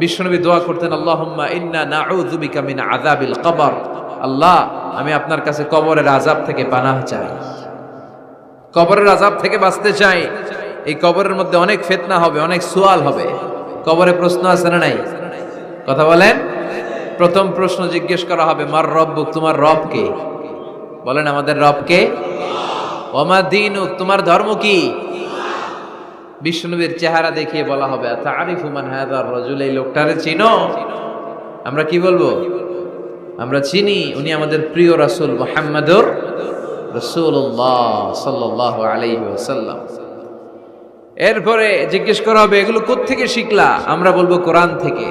বিশ্বনবী দোয়া করতেন, আল্লাহুম্মা ইন্না নাউযু বিকা মিন আযাবিল কবর। আল্লাহ, আমি আপনার কাছে কবরের আযাব থেকে পানাহ চাই, কবরের আযাব থেকে বাঁচতে চাই। এই কবরের মধ্যে অনেক ফিতনা হবে, অনেক সুয়াল হবে। কবরে প্রশ্ন আছে না নাই? কথা বলেন। প্রথম প্রশ্ন জিজ্ঞেস করা হবে, মার রব্বুক, তোমার রব কে? বলেন, আমাদের রব কে? ওমা দীনুক, তোমার ধর্ম কি? বিশ্বনবীর চেহারা দেখিয়ে বলা হবে, তারিফু মান হাযার রাজুল, এই লোকটারে চিনো? আমরা কি বলবো? আমরা চিনি, উনি আমাদের প্রিয় রাসূল মুহাম্মাদুর রাসূলুল্লাহ সাল্লাল্লাহু আলাইহি ওয়াসাল্লাম। এরপরে জিজ্ঞেস করা হবে, এগুলো কোত্থেকে শিখলা? আমরা বলবো কোরআন থেকে।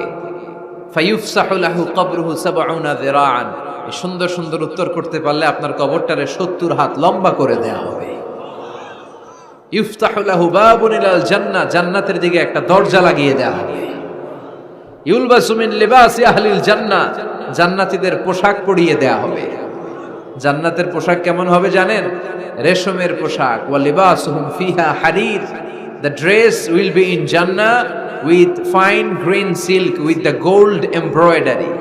ফায়ুফসাহু লাহু কবরুহু ৭০ যিরাআন, এই সুন্দর সুন্দর উত্তর করতে পারলে আপনার কবরটারে ৭০ হাত লম্বা করে দেয়া হবে। ইফতাহু লাহু বাবুন ইলাল জান্নাহ, জান্নাতের দিকে একটা দরজা লাগিয়ে দেয়া হবে। ইউলবাসু মিন লিবাসি আহলিল জান্নাহ, জান্নাতীদের পোশাক পরিয়ে দেয়া হবে। জান্নাতের পোশাক কেমন হবে জানেন? রেশমের পোশাক। ওয়া লিবাসুহুম ফিহা হারির, the dress will be in Jannah with fine green silk with the gold embroidery.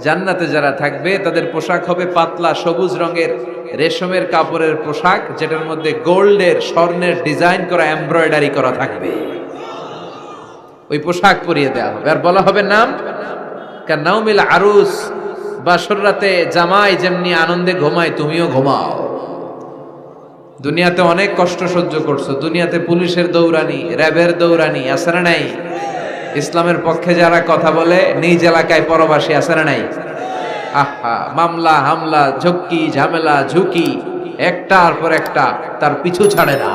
জান্নাতে যারা থাকবে তাদের পোশাক হবে পাতলা সবুজ রঙের রেশমের কাপড়ের পোশাক, যেটার মধ্যে গোল্ডের, স্বর্ণের ডিজাইন করা, এমব্রয়ডারি করা থাকবে। ওই পোশাক পরিয়ে দেওয়া হবে। আর বলা হবে নাম কানাউমিল আরুস, বাসর রাতে জামাই যেমনি আনন্দে ঘুমায় তুমিও ঘুমাও। দুনিয়াতে অনেক কষ্ট সহ্য করছো, দুনিয়াতে পুলিশের দৌড়ানি, র্যাবের দৌড়ানি, আছে না নাই? ইসলামের পক্ষে যারা কথা বলে নিজ এলাকায় পরবাসী, আছে না নাই? আহা, মামলা হামলা, ঝক্কি ঝামেলা ঝুঁকি একটার পর একটা, তার পিছু ছাড়ে না।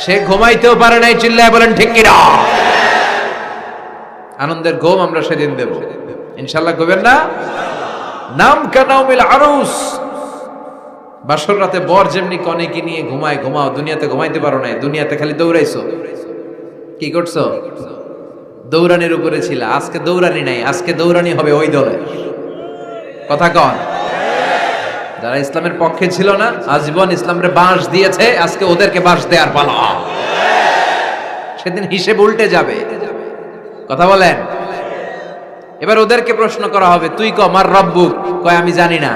সে ঘুমাইতেও পারে নাই, চিল্লায় বলেন ঠিক কিনা? আনন্দের ঘুম আমরা সেদিন দেব ইনশাআল্লাহ। ঘুমেন না? নাম কানাউমিল আরুস, বাসর রাতে বর যেমনি কনেকে নিয়ে ঘুমায় ঘুমাও। দুনিয়াতে ঘুমাইতে পারো নাই, দুনিয়াতে খালি দৌড়াইছো। কি করছো? দৌড়ানির উপরে ছিল। আজকে দৌড়ানি নাই, আজকে দৌড়ানি হবে ওই দলে। কথা কন। যারা ইসলামের পক্ষে ছিল না, আজীবন ইসলামের বাঁশ দিয়েছে, আজকে ওদেরকে বাঁশ দেওয়ার পালা। সেদিন হিসেব উল্টে যাবে। কথা বলেন। এবার ওদেরকে প্রশ্ন করা হবে, তুই ক মার রব্বুক, কয় আমি জানি না।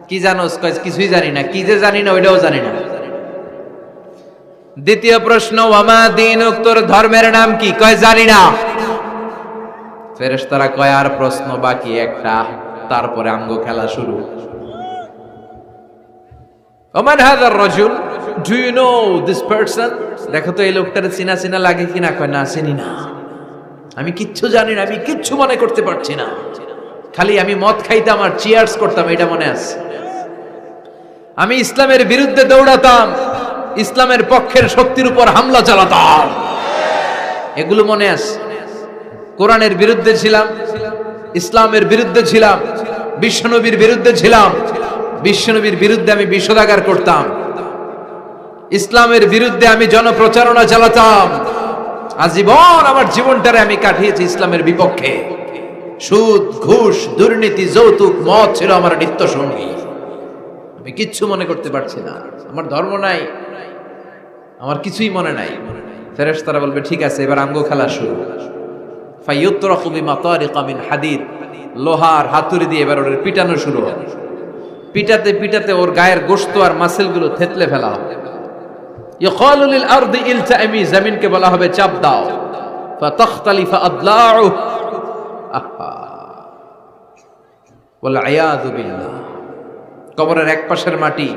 কি জানোস? কয় কিছুই জানি না। কি যে জানি না ওইটাও জানি না। দ্বিতীয় প্রশ্ন, ওয়ামা দীনুক, তোর ধর্মের নাম কি? কয় জানি না। ফেরেশতারা কয় আর প্রশ্ন বাকি একটা, তারপরে আমগো খেলা শুরু। ওমান হাযার রাজুল, do you know this person? দেখো তো এই লোকটার চিনা চিনা লাগে কিনা। কয় না, চিনি না, আমি কিচ্ছু জানি না, আমি কিচ্ছু মনে করতে পারছি না। খালি আমি মদ খাইতাম আর চিয়ার্স করতাম, এটা মনে আছে। আমি ইসলামের বিরুদ্ধে দৌড়াতাম, ইসলামের পক্ষের শক্তির উপর হামলা চালাতাম, এগুলো মনে আছে। কোরআনের বিরুদ্ধে ছিলাম, ইসলামের বিরুদ্ধে ছিলাম, বিশ্বনবীর বিরুদ্ধে ছিলাম। বিশ্বনবীর বিরুদ্ধে আমি বিষোদাগার করতাম, ইসলামের বিরুদ্ধে আমি জনপ্রচারণা চালাতাম। আজীবন আমার জীবনটারে আমি কাটিয়েছি ইসলামের বিপক্ষে। সুদ, ঘুষ, দুর্নীতি, যৌতুক, মদ ছিল আমার নিত্য সঙ্গী। আমি কিচ্ছু মনে করতে পারছি না, আমার ধর্ম নাই, আমার কিছুই মনে নাই। ফেরেশতারা বলবে ঠিক আছে, এবার আমগো খেলা শুরু। ফায়ুতরাকু বিমাতারিকা মিন হাদিদ, লোহার হাতুড়ি দিয়ে এবার ওর পিটানো শুরু হবে। পিটাতে পিটাতে ওর গায়ের গোশত আর মাসেলগুলো থেতলে ফেলা হবে। ইয়াকালু লিল আরদি ইলতাইমি, জমিনকে বলা হবে চাপ দাও। ফাতাখতালিফা আদলাউ, আহা ওয়াল আয়াযু বিল্লাহ। কবরের এক পাশের মাটি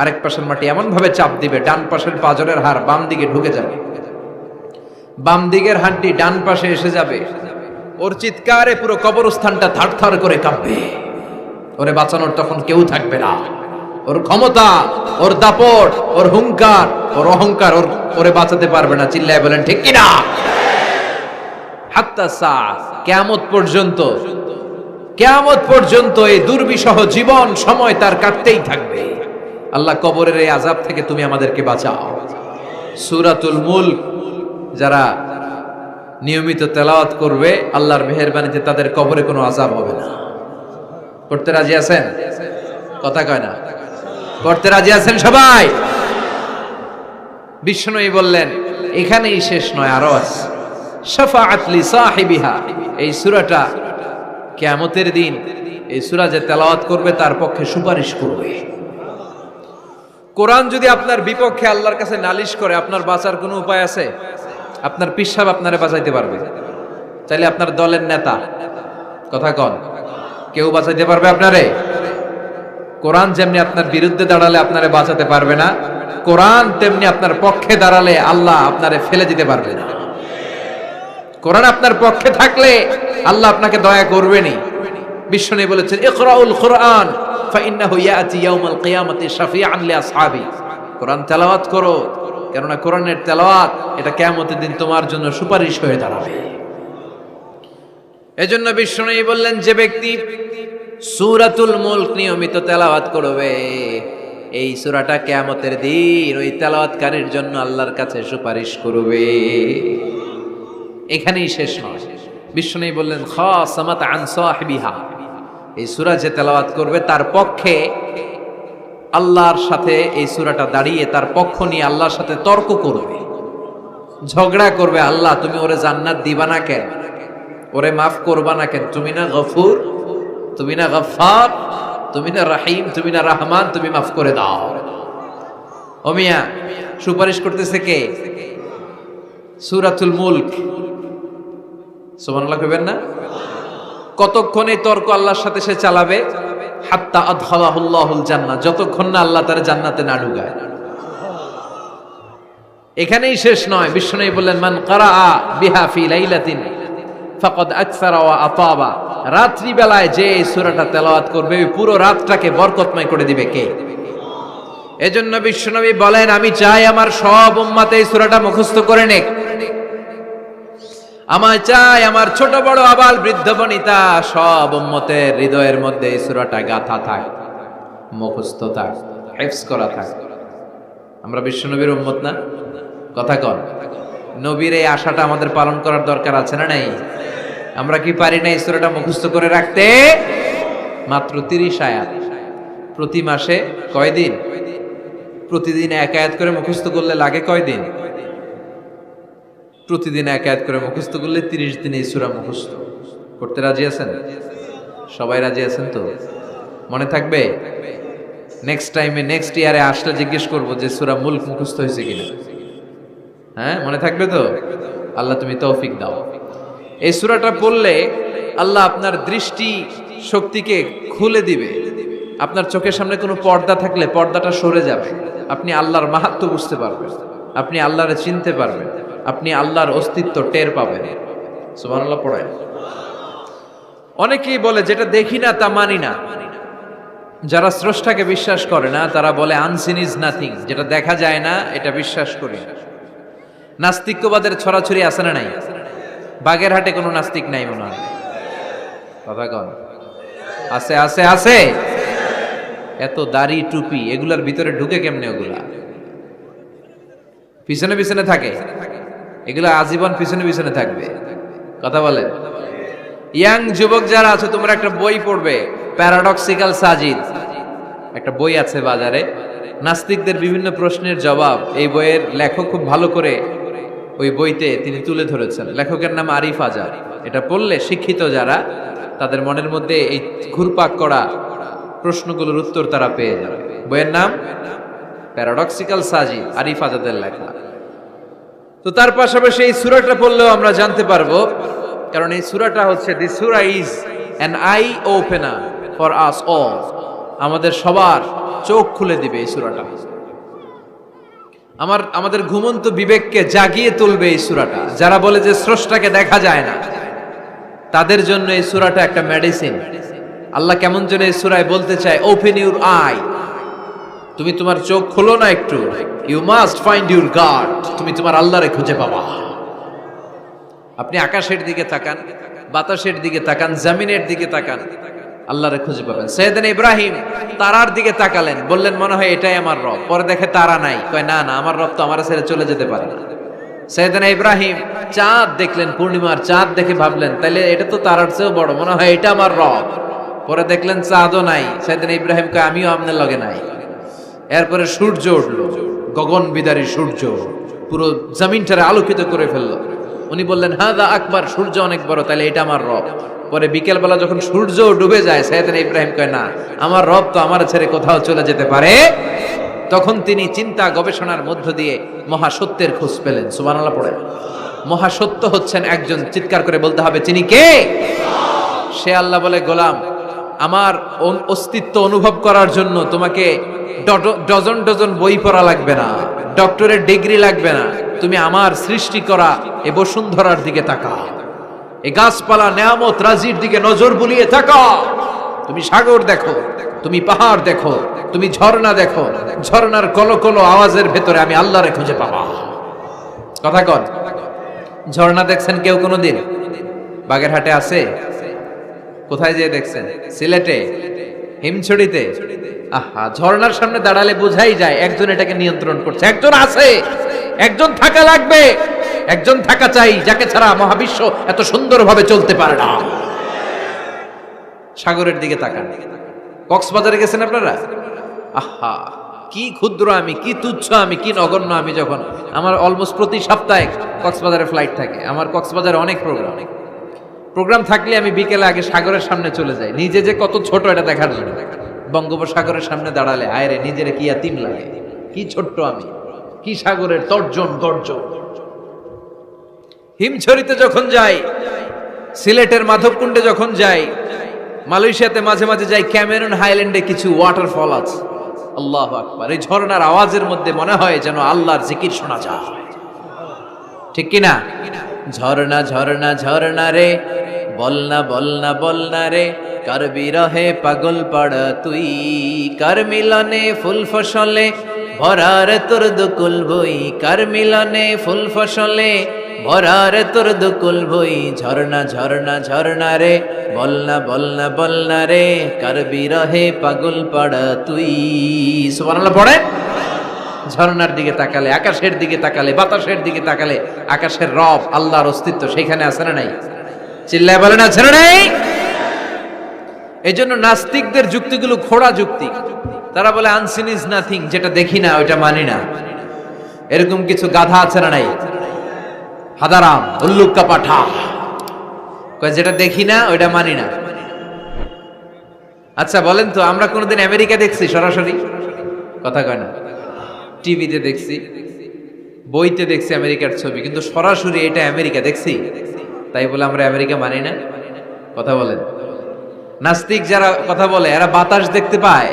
আরেক পাশের মাটি এমন ভাবে চাপ দিবে, ডান পাশের পাজরের হাড় বাম দিকে ঢুকে যাবে, বাম দিকের হাড্ডি ডান পাশে এসে যাবে। ওর চিৎকারে পুরো কবরস্থানটা থারথার করে কাঁপবে। ওরে বাঁচানোর তখন কেউ থাকবে না। ওর ক্ষমতা, ওর দাপট, ওর হুঙ্কার, ওর অহংকার ওরে বাঁচাতে পারবে না। চিল্লায় বলেন ঠিক কিনা? হাত্তা সা, কিয়ামত পর্যন্ত, কিয়ামত পর্যন্ত এই দুর্বিষহ জীবন সময় তার কাটতেই থাকবে। আল্লাহ, কবরের এই আযাব থেকে তুমি আমাদেরকে বাঁচাও। সূরাতুল মুলক যারা নিয়মিত তেলাওয়াত করবে, আল্লাহর মেহেরবানিতে তাদের কবরে কোনো আযাব হবে না। করতে রাজি আছেন? কথা কয় না। করতে রাজি আছেন সবাই? বিষ্ণুই বললেন এখানেই শেষ নয়, আরো আছে। শাফাআত লি সাহিবিহা, এই সূরাটা কিয়ামতের দিন এই সূরা যে তেলাওয়াত করবে তার পক্ষে সুপারিশ করবে। কোরআন যদি আপনার বিপক্ষে আল্লাহর কাছে নালিশ করে, আপনার বাঁচার কোনো উপায় আছে? আপনার পীর সাহেব আপনারে বাঁচাইতে পারবে? চাইলে আপনার দলের নেতা, কথা কন, কেউ বাঁচাইতে পারবে আপনারে? কোরআন যেমনি আপনার বিরুদ্ধে দাঁড়ালে আপনারে বাঁচাতে পারবে না, কোরআন তেমনি আপনার পক্ষে দাঁড়ালে আল্লাহ আপনারে ফেলে দিতে পারবে না। কোরআন আপনার পক্ষে থাকলে আল্লাহ আপনাকে দয়া করবেনই। বিশ্বনবী বলেছেন, ইকরাউল কুরআন ফাইন্নাহু ইয়াতি ইয়াউমাল কিয়ামাতি শাফিআন লিআসহাবি। কোরআন তেলাওয়াত করো, কেননা কোরআনের তেলাওয়াত এটা কিয়ামতের দিন তোমার জন্য সুপারিশ হয়ে দাঁড়াবে। এজন্য বিশ্বনবী বললেন, যে ব্যক্তি সূরাতুল মুলক নিয়মিত তেলাওয়াত করবে, এই সূরাটা কিয়ামতের দিন ওই তেলাওয়াতকারীর জন্য আল্লাহর কাছে সুপারিশ করবে। এখানেই শেষ নয়, বিশ্বনবী বললেন, খাসামাত আন সাহিবিহা, এই সূরা যে তেলাওয়াত করবে তার পক্ষে আল্লাহর সাথে এই সূরাটা দাঁড়িয়ে তার পক্ষ নিয়ে আল্লাহর সাথে তর্ক করবে, ঝগড়া করবে। আল্লাহ তুমি ওরে জান্নাত দিবা না কেন? ওরে মাফ করবা না কেন? তুমি না গফুর, তুমি না গফফার, তুমি না রাহিম, তুমি না রহমান, তুমি মাফ করে দাও। ও মিয়া, সুপারিশ করতেছে কে? সূরাতুল মুলক। সুবহানাল্লাহ কইবেন না? কতক্ষণ এই তর্ক আল্লাহর সাথে সে চালাবে? হাত্তা আদখালাহুল্লাহুল জান্নাহ, যতক্ষণ না আল্লাহ তার জান্নাতে না ঢুকায়। এখানেই শেষ নয়, বিশ্বনবী বললেন, মান কারাআ বিহা ফি লাইলাতিন ফাকাদ আকসারা ওয়া আতাবা, রাত্রি বেলায় যে এই সূরাটা তেলাওয়াত করবে পুরো রাতটাকে বরকতময় করে দিবে কে? এজন্য বিশ্বনবী বলেন, আমি চাই আমার সব উম্মত এই সূরাটা মুখস্থ করে নেক। আমার চাই আমার ছোট বড় আবাল বৃদ্ধ বনিতা সব উম্মতের হৃদয়ের মধ্যে এই সূরাটা গাথা থাক, মুখস্থ থাক, হিফজ করা থাক। আমরা বিশ্বনবীর উম্মত না? কথা কন। নবীর এই আশাটা আমাদের পালন করার দরকার আছে না নাই? আমরা কি পারি না এই সূরাটা মুখস্থ করে রাখতে? মাত্র 30 আয়াত, প্রতি মাসে কয়দিন? প্রতিদিন এক আয়াত করে মুখস্থ করলে লাগে কয়দিন? প্রতিদিন এক আয়াত করে মুখস্থ করলে 30 দিনে এই সূরা মুখস্থ করতে রাজি আছেন? সবাই রাজি আছেন তো? মনে থাকবে? নেক্সট টাইমে নেক্সট ইয়ারে আসলে জিজ্ঞেস করব যে সূরা মুলক মুখস্থ হয়েছে কিনা। হ্যাঁ, মনে থাকবে তো? আল্লাহ তুমি তৌফিক দাও। এই সূরাটা পড়লে আল্লাহ আপনার দৃষ্টি শক্তিকে খুলে দিবে। আপনার চোখের সামনে কোনো পর্দা থাকলে পর্দাটা সরে যাবে, আপনি আল্লাহর মাহাত্ম্য বুঝতে পারবেন, আপনি আল্লাহরে চিনতে পারবেন, আপনি আল্লাহর অস্তিত্ব টের পাবেন। সুবহানাল্লাহ পড়েন। অনেকেই বলে যেটা দেখি না তা মানি না। যারা স্রষ্টাকে বিশ্বাস করে না তারা বলে আনসিন ইজ নাথিং, যেটা দেখা যায় না এটা বিশ্বাস করি না। নাস্তিক্যবাদের ছড়াছড়ি আছে না নাই? বাগেরহাটে কোনো নাস্তিক নাই মনে হয়, কথা কন। আছে আছে আছে। এত দাড়ি টুপি এগুলার ভিতরে ঢুকে কেমনে? ওগুলা পিছনে পিছনে থাকে, এগুলা আজীবন পিছনে পিছনে থাকবে। কথা বলেন। ইয়াং যুবক যারা আছে তোমরা একটা বই পড়বে, প্যারাডক্সিক্যাল সাজিদ, একটা বই আছে বাজারে, নাস্তিকদের বিভিন্ন প্রশ্নের জবাব। এই বইয়ের লেখক খুব ভালো করে ওই বইতে তিনি তুলে ধরেছেন। লেখকের নাম আরিফ আজাদ। এটা পড়লে শিক্ষিত যারা তাদের মনের মধ্যে এই ঘুরপাক করা প্রশ্নগুলোর উত্তর তারা পেয়ে যাবে। বইয়ের নাম প্যারাডক্সিক্যাল সাজিদ, আরিফ আজাদের লেখা। তো তার পাশাপাশি এই সূরাটা পড়লেও আমরা জানতে পারবো, কারণ এই সূরাটা হচ্ছে দি সূরা is an eye opener for us all, আমাদের সবার চোখ খুলে দিবে এই সূরাটা। আমাদের ঘুমন্ত বিবেককে জাগিয়ে তুলবে এই সূরাটা। যারা বলে যে স্রষ্টাকে দেখা যায় না তাদের জন্য এই সূরাটা একটা মেডিসিন। আল্লাহ কেমন যেন এই সূরায় বলতে চায়, ওপেন ইউর আই, তুমি তোমার চোখ খোলো না একটু, you must find your god, তুমি তোমার আল্লাহরে খুঁজে পাবা। আপনি আকাশের দিকে তাকান, বাতাসের দিকে তাকান, জমিনের দিকে তাকান, আল্লাহরে খুঁজে পাবেন। সাইয়েদনা ইব্রাহিম তারার দিকে তাকালেন, বললেন মনে হয় এটাই আমার রব। পরে দেখে তারা নাই, কয় না না, আমার রব তো আমার ছেড়ে চলে যেতে পারে না। সাইয়েদনা ইব্রাহিম চাঁদ দেখলেন, পূর্ণিমার চাঁদ দেখে ভাবলেন তাইলে এটা তো তারার চেয়েও বড়, মনে হয় এটা আমার রব। পরে দেখলেন চাঁদও নাই। সাইয়েদনা ইব্রাহিম কয় আমিও আপনার লগে নাই। এরপরে সূর্য উঠলো, গগন বিদারী সূর্য পুরো জমিনটারে আলোকিত করে ফেললো। উনি বললেন হাদা আকবার, সূর্য অনেক বড়, তাহলে এটা আমার রব। পরে বিকেলবেলা যখন সূর্য ডুবে যায়, সাইয়েদনা ইব্রাহিম কয় না, আমার রব তো আমার ছেড়ে কোথাও চলে যেতে পারে। তখন তিনি চিন্তা গবেষণার মধ্য দিয়ে মহাসত্যের খোঁজ পেলেন। সুবহানাল্লাহ পড়েন। মহাসত্য হচ্ছেন একজন, চিৎকার করে বলতে হবে তিনি কে? সে আল্লাহ বলে, গোলাম, আমার অস্তিত্ব অনুভব করার জন্য তোমাকে ডজন ডজন বই পড়া লাগবে না, ডক্টরের ডিগ্রি লাগবে না। তুমি আমার সৃষ্টি করা এ বসুন্ধরার দিকে তাকাও, এই গাছপালা নেয়ামত রাজির দিকে নজর বুলিয়ে তাকাও। তুমি সাগর দেখো, তুমি পাহাড় দেখো, তুমি ঝর্ণা দেখো, ঝর্ণার কলকল আওয়াজের ভেতরে আমি আল্লাহরে খুঁজে পাবা। কথা কন, ঝর্ণা দেখছেন কেউ কোনোদিন? বাগেরহাটে আছে? কোথায় যেয়ে দেখছেন? সিলেটে, হিমছড়িতে? আহা, ঝর্ণার সামনে দাঁড়ালে বোঝাই যায় একজন এটাকে নিয়ন্ত্রণ করছে, একজন আছে, একজন থাকা লাগবে, একজন থাকা চাই, যাকে ছাড়া মহাবিশ্ব এত সুন্দরভাবে চলতে পারে না। সাগরের দিকে তাকান। কক্সবাজারে গেছেন আপনারা? আহা, কি ক্ষুদ্র আমি, কি তুচ্ছ আমি, কি নগণ্য আমি। যখন আমার অলমোস্ট প্রতি সপ্তাহে কক্সবাজারে ফ্লাইট থাকে, আমার কক্সবাজারে অনেক প্রোগ্রাম থাকলে আমি বিকেলে আগে সাগরের সামনে চলে যাই, নিজে যে কত ছোট এটা দেখার জন্য। বঙ্গোপসাগরের সামনে দাঁড়ালে আয়রে নিজের কি ইয়াতিম লাগে, কি ছোট্ট আমি, কি সাগরের তর্জন গর্জন। হিমছড়িতে যখন যাই, সিলেটের মাধবকুণ্ডে যখন যাই, মালয়েশিয়াতে মাঝে মাঝে যাই, ক্যামেরন হাইল্যান্ডে কিছু ওয়াটারফল আছে। আল্লাহু আকবার, এই ঝর্ণার আওয়াজের মধ্যে মনে হয় যেন আল্লাহর জিকির শোনা যায়, ঠিক কিনা? ঝর্ণা ঝর্ণা ঝর্ণা রে, বলনা বলনা বলনা রে, কার বিরহে পাগল পাড়া তুই, কার মিলনে ফুল ফসলে ভরার তোর দুকুল বই, কার মিলনে ফুল ফসলে ভরার তোর দুকুল বই। ঝর্ণা ঝর্ণা ঝর্ণা রে, বলনা বলনা বলনা রে, কার বিরহে পাগল পাড়া তুই। সুবহানাল্লাহ পড়ে। ঝর্ণার দিকে তাকালে, আকাশের দিকে তাকালে, বাতাসের দিকে তাকালে আকাশের রব আল্লাহর অস্তিত্ব সেখানে আছে না নাই? চিল্লায় বলেন আছে না নাই? এই জন্য নাস্তিকদের যুক্তিগুলো খোড়া যুক্তি। তারা বলে আনসিন ইজ নাথিং, যেটা দেখি না ওইটা মানি না। এরকম কিছু গাধা আছে না নাই? হাদারাম, উল্লুক্কা পাঠা, কয় যেটা দেখি না ওইটা মানি না। আচ্ছা বলেন তো, আমরা কোনোদিন আমেরিকা দেখছি সরাসরি? কথা কয় না। টিভিতে দেখছি, বইতে দেখছি আমেরিকার ছবি, কিন্তু সরাসরি এটা আমেরিকা দেখছি? তাই বলে আমরা আমেরিকা মানি না? কথা বলেন। নাস্তিক যারা কথা বলে এরা বাতাস দেখতে পায়?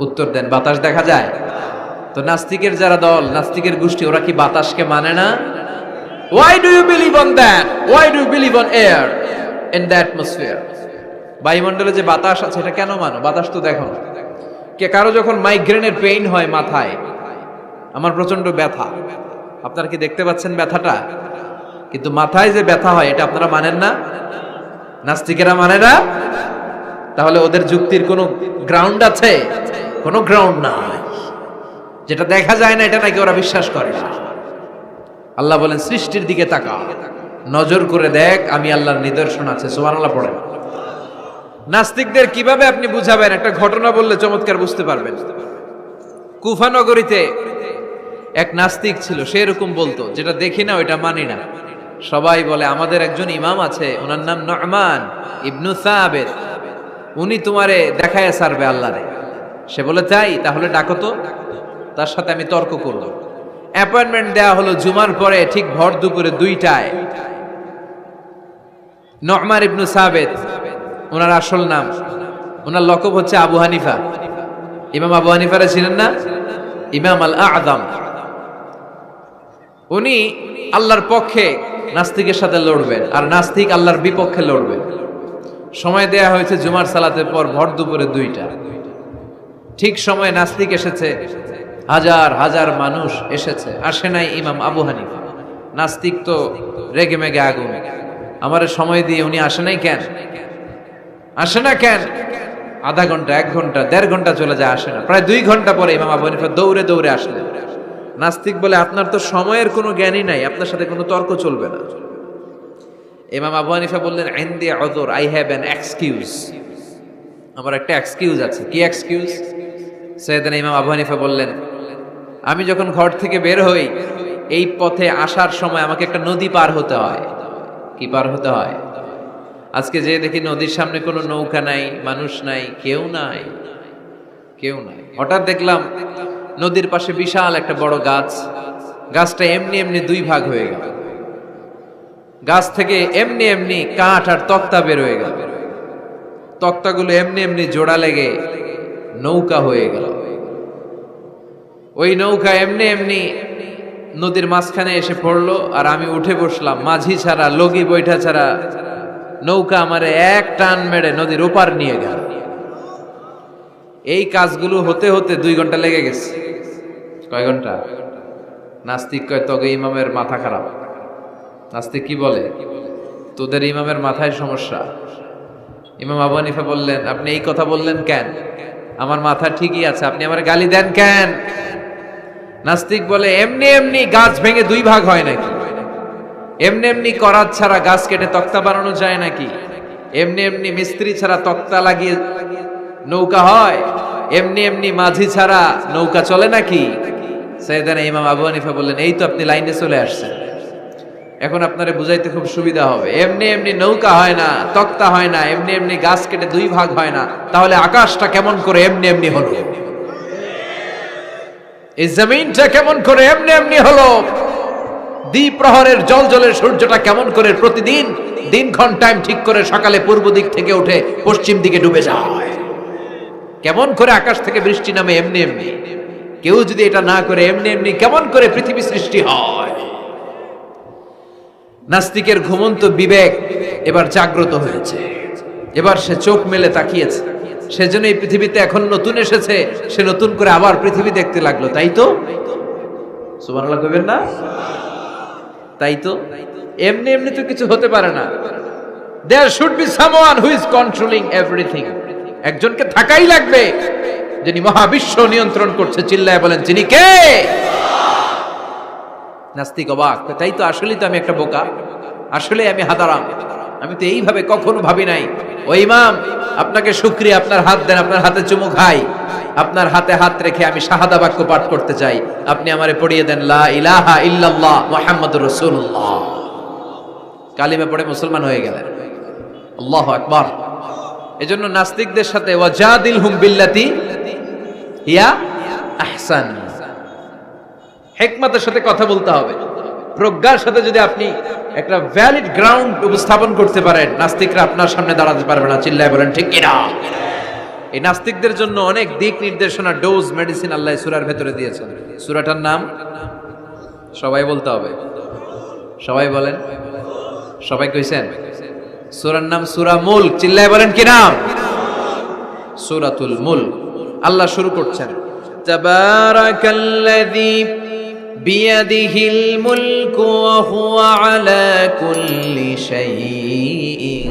উত্তর দেন, বাতাস দেখা যায়? তো নাস্তিকের যারা দল, নাস্তিকের গোষ্ঠী, ওরা কি বাতাসকে মানে না? Why do you believe on that? Why do you believe on air in the atmosphere? বায়ুমণ্ডলে যে বাতাস আছে এটা কেন মানো? বাতাস তো দেখো না। কে কারো যখন মাইগ্রেনের পেইন হয় মাথায়, আমার প্রচন্ড ব্যথা, আপনারা কি দেখতে পাচ্ছেন ব্যথাটা? কিন্তু মাথায় যে ব্যথা হয় এটা আপনারা মানেন না, নাস্তিকেরা মানে না। তাহলে ওদের যুক্তির কোনো গ্রাউন্ড আছে? কোনো গ্রাউন্ড নাই। যেটা দেখা যায় না এটা নাকি ওরা বিশ্বাস করে না। আল্লাহ বলেন সৃষ্টির দিকে তাকা, নজর করে দেখ, আমি আল্লাহর নিদর্শন আছে। সুবহানাল্লাহ পড়েন। নাস্তিকদের কিভাবে আপনি বুঝাবেন? একটা ঘটনা বললে চমৎকার বুঝতে পারবেন। কুফা নগরীতে এক নাস্তিক ছিল, সে এরকম বলতো, যেটা দেখি না ওইটা মানি না। সবাই বলে আমাদের একজন ইমাম আছে, ওনার নাম নু'মান ইবনু সাবিত, উনি তোমারে দেখায় সারবে আল্লাহরে। সে বলে তাই, তাহলে ডাকো তো, তার সাথে আমি তর্ক করব। অ্যাপয়েন্টমেন্ট দেওয়া হলো জুমার পরে ঠিক ভর দুপুরে 2টায়। নু'মান ইবনু সাবিত ওনার আসল নাম, ওনার লকব হচ্ছে আবু হানিফা। ইমাম আবু হানিফারে ছিলেন না? ইমাম আল আযম। উনি আল্লাহর পক্ষে নাস্তিকের সাথে লড়বেন, আর নাস্তিক আল্লাহর বিপক্ষে লড়বে। সময় দেয়া হয়েছে জুমার সালাতের পর ভর দুপুরে 2টা। ঠিক সময় নাস্তিক এসেছে, হাজার হাজার মানুষ এসেছে, আসে নাই ইমাম আবু হানিফা। নাস্তিক তো রেগে মেগে আগুন, আমারে সময় দিয়ে উনি আসে নাই কেন? আসে না কেন? আধা ঘন্টা, 1 ঘন্টা, 1.5 ঘন্টা চলে যায়, আসে না। প্রায় 2 ঘন্টা পরে ইমাম আবু হানিফা দৌড়ে দৌড়ে আসলেন। নাস্তিক বলে আপনার তো সময়ের কোনো জ্ঞানই নাই, আপনার সাথে কোনো তর্ক চলবে না। ইমাম আবু হানিফা বললেন ইনদি উযর, আই হ্যাভ অ্যান এক্সকিউজ, আমার একটা এক্সকিউজ আছে। কি এক্সকিউজ? সাইয়েদনা ইমাম আবু হানিফা বললেন, আমি যখন ঘর থেকে বের হই এই পথে আসার সময় আমাকে একটা নদী পার হতে হয়। কি পার হতে হয়? আজকে যে দেখি নদীর সামনে কোনো নৌকা নাই, মানুষ নাই, কেউ নাই, কেউ নাই। হঠাৎ দেখলাম নদীর পাশে বিশাল একটা বড় গাছ, গাছটা এমনি এমনি দুই ভাগ হয়ে গেল। গাছ থেকে এমনি এমনি কাঠ আর তক্তা বের হয়ে গেল, তক্তাগুলো এমনি এমনি জোড়া লেগে নৌকা হয়ে গেল। ওই নৌকা এমনি এমনি নদীর মাঝখানে এসে পড়লো, আর আমি উঠে বসলাম। মাঝি ছাড়া, লগি বৈঠা ছাড়া নৌকা আমারে এক টান মেরে নদীর ওপার নিয়ে গেল। এই কাজগুলো হতে হতে 2 ঘন্টা লেগে গেছে। কয় ঘন্টা? নাস্তিক কয় তবে ইমামের মাথা খারাপ। নাস্তিক কি বলে? তোদের ইমামের মাথায় সমস্যা। ইমাম আবু হানিফা বললেন, আপনি এই কথা বললেন কেন? আমার মাথা ঠিকই আছে, আপনি আমার গালি দেন কেন? নাস্তিক বলে, এমনি এমনি গাছ ভেঙে 2 ভাগ হয় নাকি? এমনি এমনি করাত ছাড়া গাছ কেটে তক্তা বানানো যায় নাকি? এমনি এমনি মিস্ত্রি ছাড়া তক্তা লাগিয়ে নৌকা হয়? এমনি এমনি মাঝি ছাড়া নৌকা চলে নাকি? সাইয়েদানা ইমাম আবু হানিফা বললেন, এই তো আপনি লাইনে চলে আসছেন, এখন আপনারে বুঝাইতে খুব সুবিধা হবে। এমনি এমনি নৌকা হয় না, তক্তা হয় না, এমনি এমনি গাছ কেটে 2 ভাগ হয় না, তাহলে আকাশটা কেমন করে এমনি এমনি হলো? এই জমিনটা কেমন করে এমনি এমনি হলো? দ্বিপ্রহরের জলজলের সূর্যটা কেমন করে প্রতিদিন দিনক্ষণ টাইম ঠিক করে সকালে পূর্ব দিক থেকে উঠে পশ্চিম দিকে ডুবে যায়? কেমন করে আকাশ থেকে বৃষ্টি নামে এমনি এমনি? কেউ যদি এটা না করে এমনি এমনি কেমন করে পৃথিবী সৃষ্টি হয়? নাস্তিকের ঘুমন্ত বিবেক এবার জাগ্রত হয়েছে, এবার সে চোখ মেলে তাকিয়েছে। সেজন্য এই পৃথিবীতে এখন নতুন এসেছে, সে নতুন করে আবার পৃথিবী দেখতে লাগলো। তাই তো? সুবহানাল্লাহ কইবেন না? তাই তো? এমনি এমনি তো কিছু হতে পারে না। There should be someone who is controlling everything. একজনকে থাকাই লাগবে যিনি মহাবিশ্ব নিয়ন্ত্রণ করছে। চিল্লায় বলেন, যিনি কে? নাস্তিক অবাক, তাই তো, আসলেই তো আমি একটা বোকা, আসলে আমি হাদারাম, আমি তো এইভাবে কখনো ভাবি নাই। ও ইমাম, আপনাকে শুকরিয়া, আপনার হাত দেন, আপনার হাতে চুমু খাই, আপনার হাতে হাত রেখে আমি শাহাদা বাক্য পাঠ করতে চাই, আপনি আমারে পড়িয়ে দেন লা ইলাহা ইল্লাল্লাহ মুহাম্মাদুর রাসূলুল্লাহ। কালিমা পড়ে মুসলমান হয়ে গেলেন। আল্লাহু আকবার। এজন্য নাস্তিকদের সাথে ওয়াজাদিলহুম বিল্লাতি হিয়া আহসান, হিকমতের সাথে কথা বলতে হবে। প্রজ্ঞার সাথে যদি আপনি একটা ভ্যালিড গ্রাউন্ড উপস্থাপন করতে পারেন, নাস্তিকরা আপনার সামনে দাঁড়াতে পারবে না। চিল্লায় বলেন ঠিক কিনা? এই নাস্তিকদের জন্য অনেক দিক নির্দেশনা, ডোজ, মেডিসিন আল্লাহ সূরার ভেতরে দিয়েছেন। সূরাটার নাম সবাই বলতে হবে। সবাই বলেন, সবাই কইছেন? সূরার নাম সূরা মুলক। চিল্লায় বলেন কি নাম? সূরাতুল মুলক। আল্লাহ শুরু করছেন, তাবারাকাল্লাযী বিয়াদিহিল মুলকু ওয়া হুয়া আলা কুল্লি শাইইন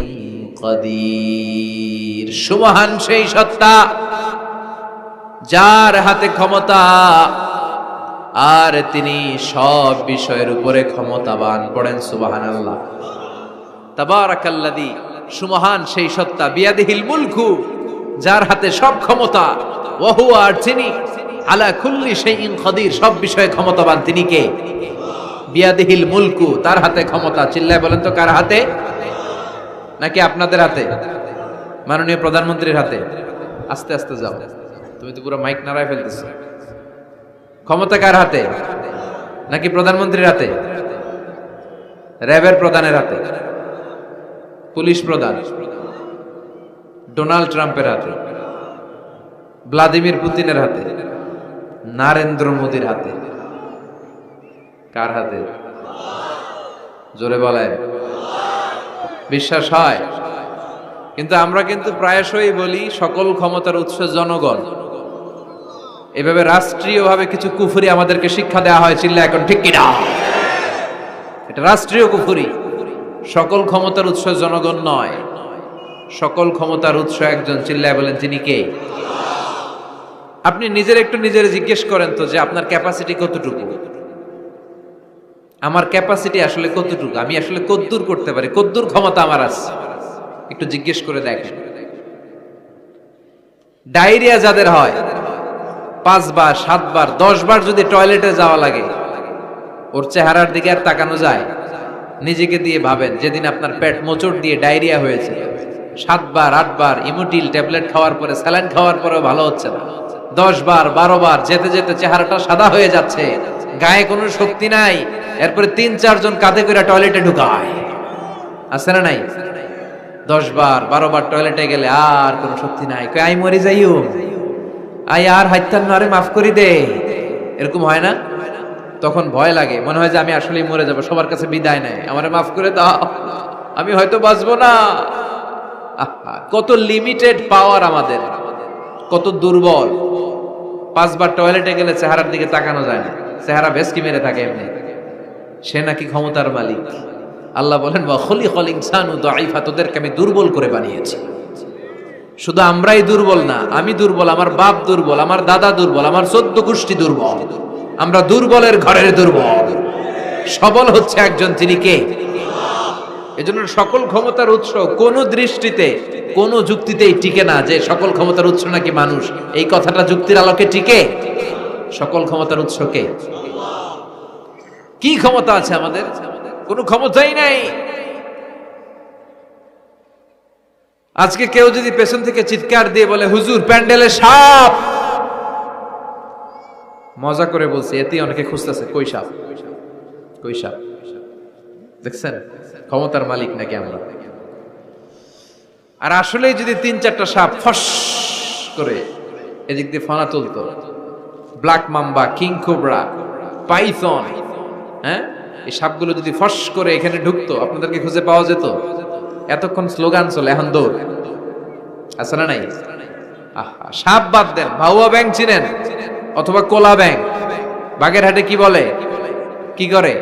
কাদির। সুবহান সেই সত্তা যার হাতে ক্ষমতা, আর তিনি সব বিষয়ের উপরে ক্ষমতাবান। পড়েন সুবহানাল্লাহ। তাবারাকাল্লাযী, সুবহান সেই সত্তা, বিয়াদিহিল মুলকু, যার হাতে সব ক্ষমতা, ওয়া হুয়া, আর তিনি আলা কুল্লি শাইইন কাদির, সব বিষয়ে ক্ষমতাবান। তিনি কে? বিয়াদিহিল মুলকু, তার হাতে ক্ষমতা। চিল্লায় বলেন তো কার হাতে? নাকি আপনাদের হাতে? মাননীয় প্রধানমন্ত্রীর হাতে? আস্তে আস্তে যাও, তুমি তো পুরো মাইক নাড়ায় ফেলতেছো। ক্ষমতা কার হাতে? নাকি প্রধানমন্ত্রীর হাতে? র্যাবের প্রধানের হাতে? পুলিশ প্রধান ডোনাল্ড ট্রাম্পের হাতে? ভ্লাদিমির পুতিনের হাতে? নরেন্দ্র মোদির হাতে? কার হাতে? জোরে বলেন। বিশ্বাস হয়? কিন্তু আমরা কিন্তু প্রায়শই বলি সকল ক্ষমতার উৎস জনগণ। এভাবে রাষ্ট্রীয়ভাবে কিছু কুফরি আমাদেরকে শিক্ষা দেওয়া হয়। চিল্লা এখন ঠিক কিনা? এটা রাষ্ট্রীয় কুফরি। সকল ক্ষমতার উৎস জনগণ নয়, সকল ক্ষমতার উৎস একজন। চিল্লায় বলেন, যিনি কে? আপনি নিজের একটু নিজের জিজ্ঞেস করেন তো যে আপনার ক্যাপাসিটি কতটুকু? আমার ক্যাপাসিটি আসলে কতটুকু? আমি আসলে কদ্দূর করতে পারি, কদ্দূর ক্ষমতা আমার আছে? একটু জিজ্ঞেস করে দেখেন। ডায়রিয়া যাদের হয় 5 বার 7 বার 10 বার যদি টয়লেটে যাওয়া লাগে, ওর চেহারার দিকে আর তাকানো যায়? নিজেকে দিয়ে ভাবেন, যেদিন আপনার পেট মোচড় দিয়ে ডায়রিয়া হয়েছে, 7 বার 8 বার ইমোটিল ট্যাবলেট খাওয়ার পরে, স্যালাইন খাওয়ার পরেও ভালো হচ্ছে না, 10 বার 12 বার যেতে যেতে চেহারাটা সাদা হয়ে যাচ্ছে, গায়ে কোনো শক্তি নাই, এরপরে 3-4 জন কাঁধে করে টয়লেটে ঢুকায়, আছে না নাই? 10 বার 12 বার টয়লেটে গেলে আর কোনো শক্তি নাই, কই আই মরে যাইও, আই আর হাইতাম না, আরে মাফ করে দে, এরকম হয় না? তখন ভয় লাগে, মনে হয় যে আমি আসলেই মরে যাব, সবার কাছে বিদায় নেয়, আমারে মাফ করে দাও, আমি হয়তো বাঁচবো না। কত লিমিটেড পাওয়ার আমাদের, কত দুর্বল। 5 বার টয়লেটে গেলে চেহারার দিকে তাকানো যায় না, চেহারা ভেস্কি মেরে থাকে এমনি। সে নাকি ক্ষমতার মালিক। আল্লাহ বলেন ওয়া খুলিকাল ইনসানু দাঈফা, তোদেরকে আমি দুর্বল করে বানিয়েছি। শুধু আমরাই দুর্বল না, আমি দুর্বল, আমার বাপ দুর্বল, আমার দাদা দুর্বল, আমার 14 গোষ্ঠী দুর্বল। আমরা দুর্বলের ঘরের দুর্বল। সবল হচ্ছে একজন, তিনি কে? এজন্য সকল ক্ষমতার উৎস কোন দৃষ্টিতে, কোন যুক্তিতেই টিকে না যে সকল ক্ষমতার উৎস নাকি মানুষ। এই কথাটা যুক্তির আলোকে টিকে? সকল ক্ষমতার উৎস কে? কি ক্ষমতা আছে আমাদের? কোনো ক্ষমতাই নাই। আজকে কেউ যদি পেছন থেকে চিৎকার দিয়ে বলে হুজুর প্যান্ডেলে সাপ, মজা করে বলছি, এতে অনেকে খুঁজতেছে কই সাপ, কই সাপ। দেখছেন ক্ষমতার মালিক নাকি আমরা? আর আসলে যদি 3-4টা সাপ ফস করে এদিক দিয়ে ফানা তুলতো, black mamba, king cobra, python, হ্যাঁ, এই সাপগুলো যদি ফস করে এখানে ঢুকতো, আপনাদেরকে খুঁজে পাওয়া যেত? এতক্ষণ স্লোগান চলে, এখন দৌড়। আছে না নাই? আহা, সাপ বাদ দেন, ভাউয়া ব্যাং চিনেন অথবা কোলা ব্যাং? বাগেরহাটে কি বলে, কি করে?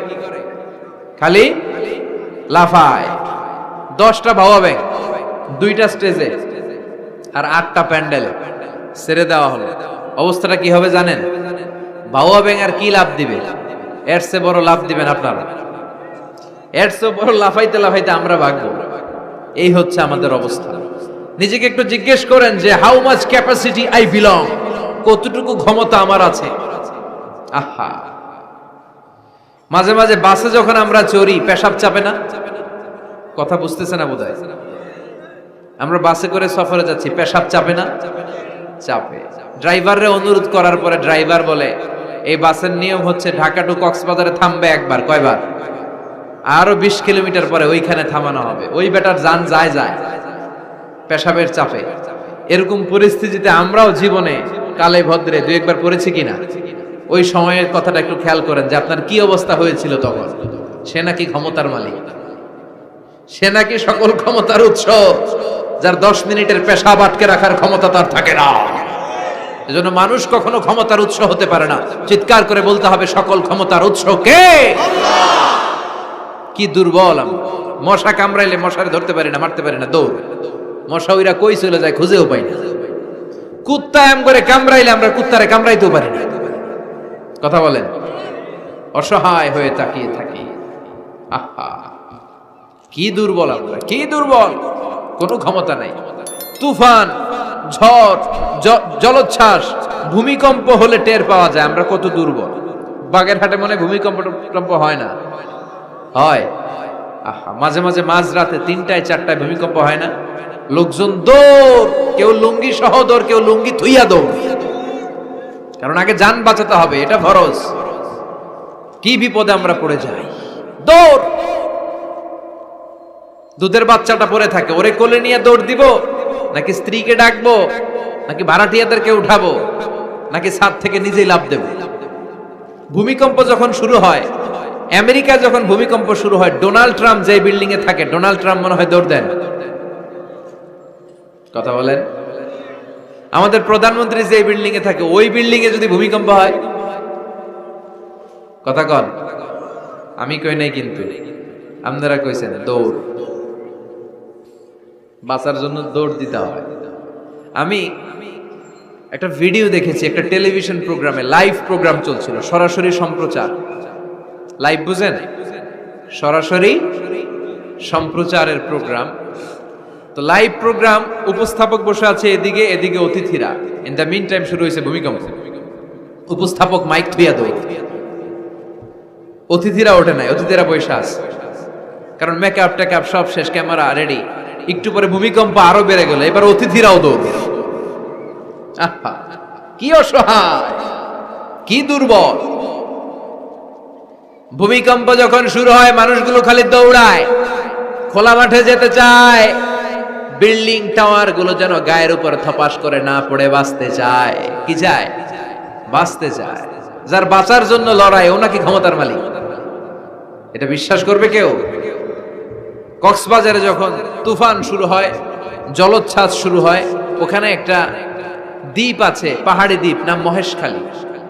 খালি লাফায়। 10টা ভাউয়া ব্যাং, 2টা স্টেজে আর 8টা প্যান্ডেলে ছেড়ে দেওয়া হলো, অবস্থাটা কি হবে জানেন? ভাউয়া ব্যাং আর কি লাভ দিবে? এর চেয়ে বড় লাভ দিবেন আপনারা, এর চেয়ে বড় লাফাইতে লাফাইতে আমরা ভাগবো। এই হচ্ছে আমাদের অবস্থা। নিজেকে একটু জিজ্ঞেস করেন যে how much capacity I belong, কতটুকু ক্ষমতা আমার আছে। আহা, মাঝে মাঝে বাসে যখন আমরা চড়ি, পেশাব চাপে না? কথা বুঝতেছে না বোধহয়। আমরা বাসে করে সফরে যাচ্ছি, পেশাব চাপে না? চাপে। ড্রাইভাররে অনুরোধ করার পরে ড্রাইভার বলে এই বাসের নিয়ম হচ্ছে ঢাকা টু কক্সবাজারে থামবে একবার, কয়বার? আরো 20 কিলোমিটার পরে ওইখানে থামানো হবে। ওই বেটার যান যায় যায় পেশাবের চাপে। এরকম পরিস্থিতিতে আমরাও জীবনে কালে ভদ্রে 2-1 বার পড়েছি কিনা? ওই সময়ের কথাটা একটু খেয়াল করেন যে আপনার কি অবস্থা হয়েছিল তখন। সে নাকি ক্ষমতার মালিক, সে নাকি সকল ক্ষমতার উৎস, যার 10 মিনিটের পেশাব আটকে রাখার ক্ষমতা তার থাকে না। এজন্য মানুষ কখনো ক্ষমতার উৎস হতে পারে না। চিৎকার করে বলতে হবে সকল ক্ষমতার উৎস কে? কি দুর্বল আমরা। মশা কামড়াইলে মশারে ধরতে পারি না, মারতে পারি না, দৌড়। মশা ওইরা কই চলে যায় খুঁজেও পাই না। কুত্তা এম করে কামড়াইলে আমরা কুত্তারে কামড়াইতেও পারি না। কথা বলেন, অসহায় হয়ে তাকিয়ে থাকি। আহা, কি দুর্বল আমরা, কি দুর্বল। কোনো ক্ষমতা নাই। তুফান, ঝড়, জলোচ্ছ্বাস, ভূমিকম্প হলে টের পাওয়া যায় আমরা কত দুর্বল। বাগেরহাটে মনে ভূমিকম্প হয় না? হয়। আহা, মাঝে মাঝে মাঝরাতে 3টায় 4টায় ভূমিকম্প হয় না? লোকজন দৌড়, কেউ লুঙ্গি সহ দৌড়, কেউ লুঙ্গি থুইয়া দৌড়, কারণ আগে জান বাঁচাতে হবে, এটা ফরজ। কি বিপদে আমরা পড়ে যাই, দৌড়। দুধের বাচ্চাটা পড়ে থাকে, ওরে কোলে নিয়ে দৌড় দিব, নাকি স্ত্রীকে ডাকবো, নাকি ভাড়াটিয়াদেরকে উঠাবো, নাকি ছাদ থেকে নিজেই লাফ দেব? ভূমিকম্প যখন শুরু হয়, আমেরিকায় যখন ভূমিকম্প শুরু হয়, ডোনাল্ড ট্রাম্প যে বিল্ডিং এ থাকে, ডোনাল্ড ট্রাম্প মনে হয় দৌড় দেন। কথা বলেন। আমাদের প্রধানমন্ত্রী যে বিল্ডিং এ থাকে, ওই বিল্ডিং এ যদি ভূমিকম্প হয়, কথা কন। আমি কই নাই কিন্তু, আপনারা কইছেন দৌড়। বাঁচার জন্য দৌড় দিতে হয়। আমি একটা ভিডিও দেখেছি, একটা টেলিভিশন প্রোগ্রামে, লাইভ প্রোগ্রাম চলছিল, সরাসরি সম্প্রচার। লাইভ বুঝেন? সরাসরি সম্প্রচারের প্রোগ্রাম। তো লাইভ প্রোগ্রাম, উপস্থাপক বসে আছে এদিকে, এদিকে অতিথিরা। ইন দ্য মিন টাইম শুরু হয়েছে ভূমিকম্প। উপস্থাপক মাইক থুইয়া দৌড়। অতিথিরা ওঠে নাই, অতিথিরা বৈশা আছে, কারণ মেকআপ টেকআপ সব শেষ, ক্যামেরা রেডি। একটু পরে ভূমিকম্প আরো বেড়ে গেল, এবার অতিথিরাও দৌড়। আহা, কি অসহায়, কি দুর্বল। ভূমিকম্প যখন শুরু হয় মানুষগুলো খালি দৌড়ায়, খোলা মাঠে যেতে চায়। বিল্ডিং টাওয়ার গুলো যেন গায়ের উপর থপাস করে না পড়ে বাঁচতে চায়। কি চায়? বাঁচতে চায়। যার বাঁচার জন্য লড়াই, ও নাকি ক্ষমতার মালিক। এটা বিশ্বাস করবে কেউ? কক্সবাজারে যখন তুফান শুরু হয়, জলোচ্ছ্বাস শুরু হয়, ওখানে একটা দ্বীপ আছে, পাহাড়ি দ্বীপ, নাম মহেশখালী।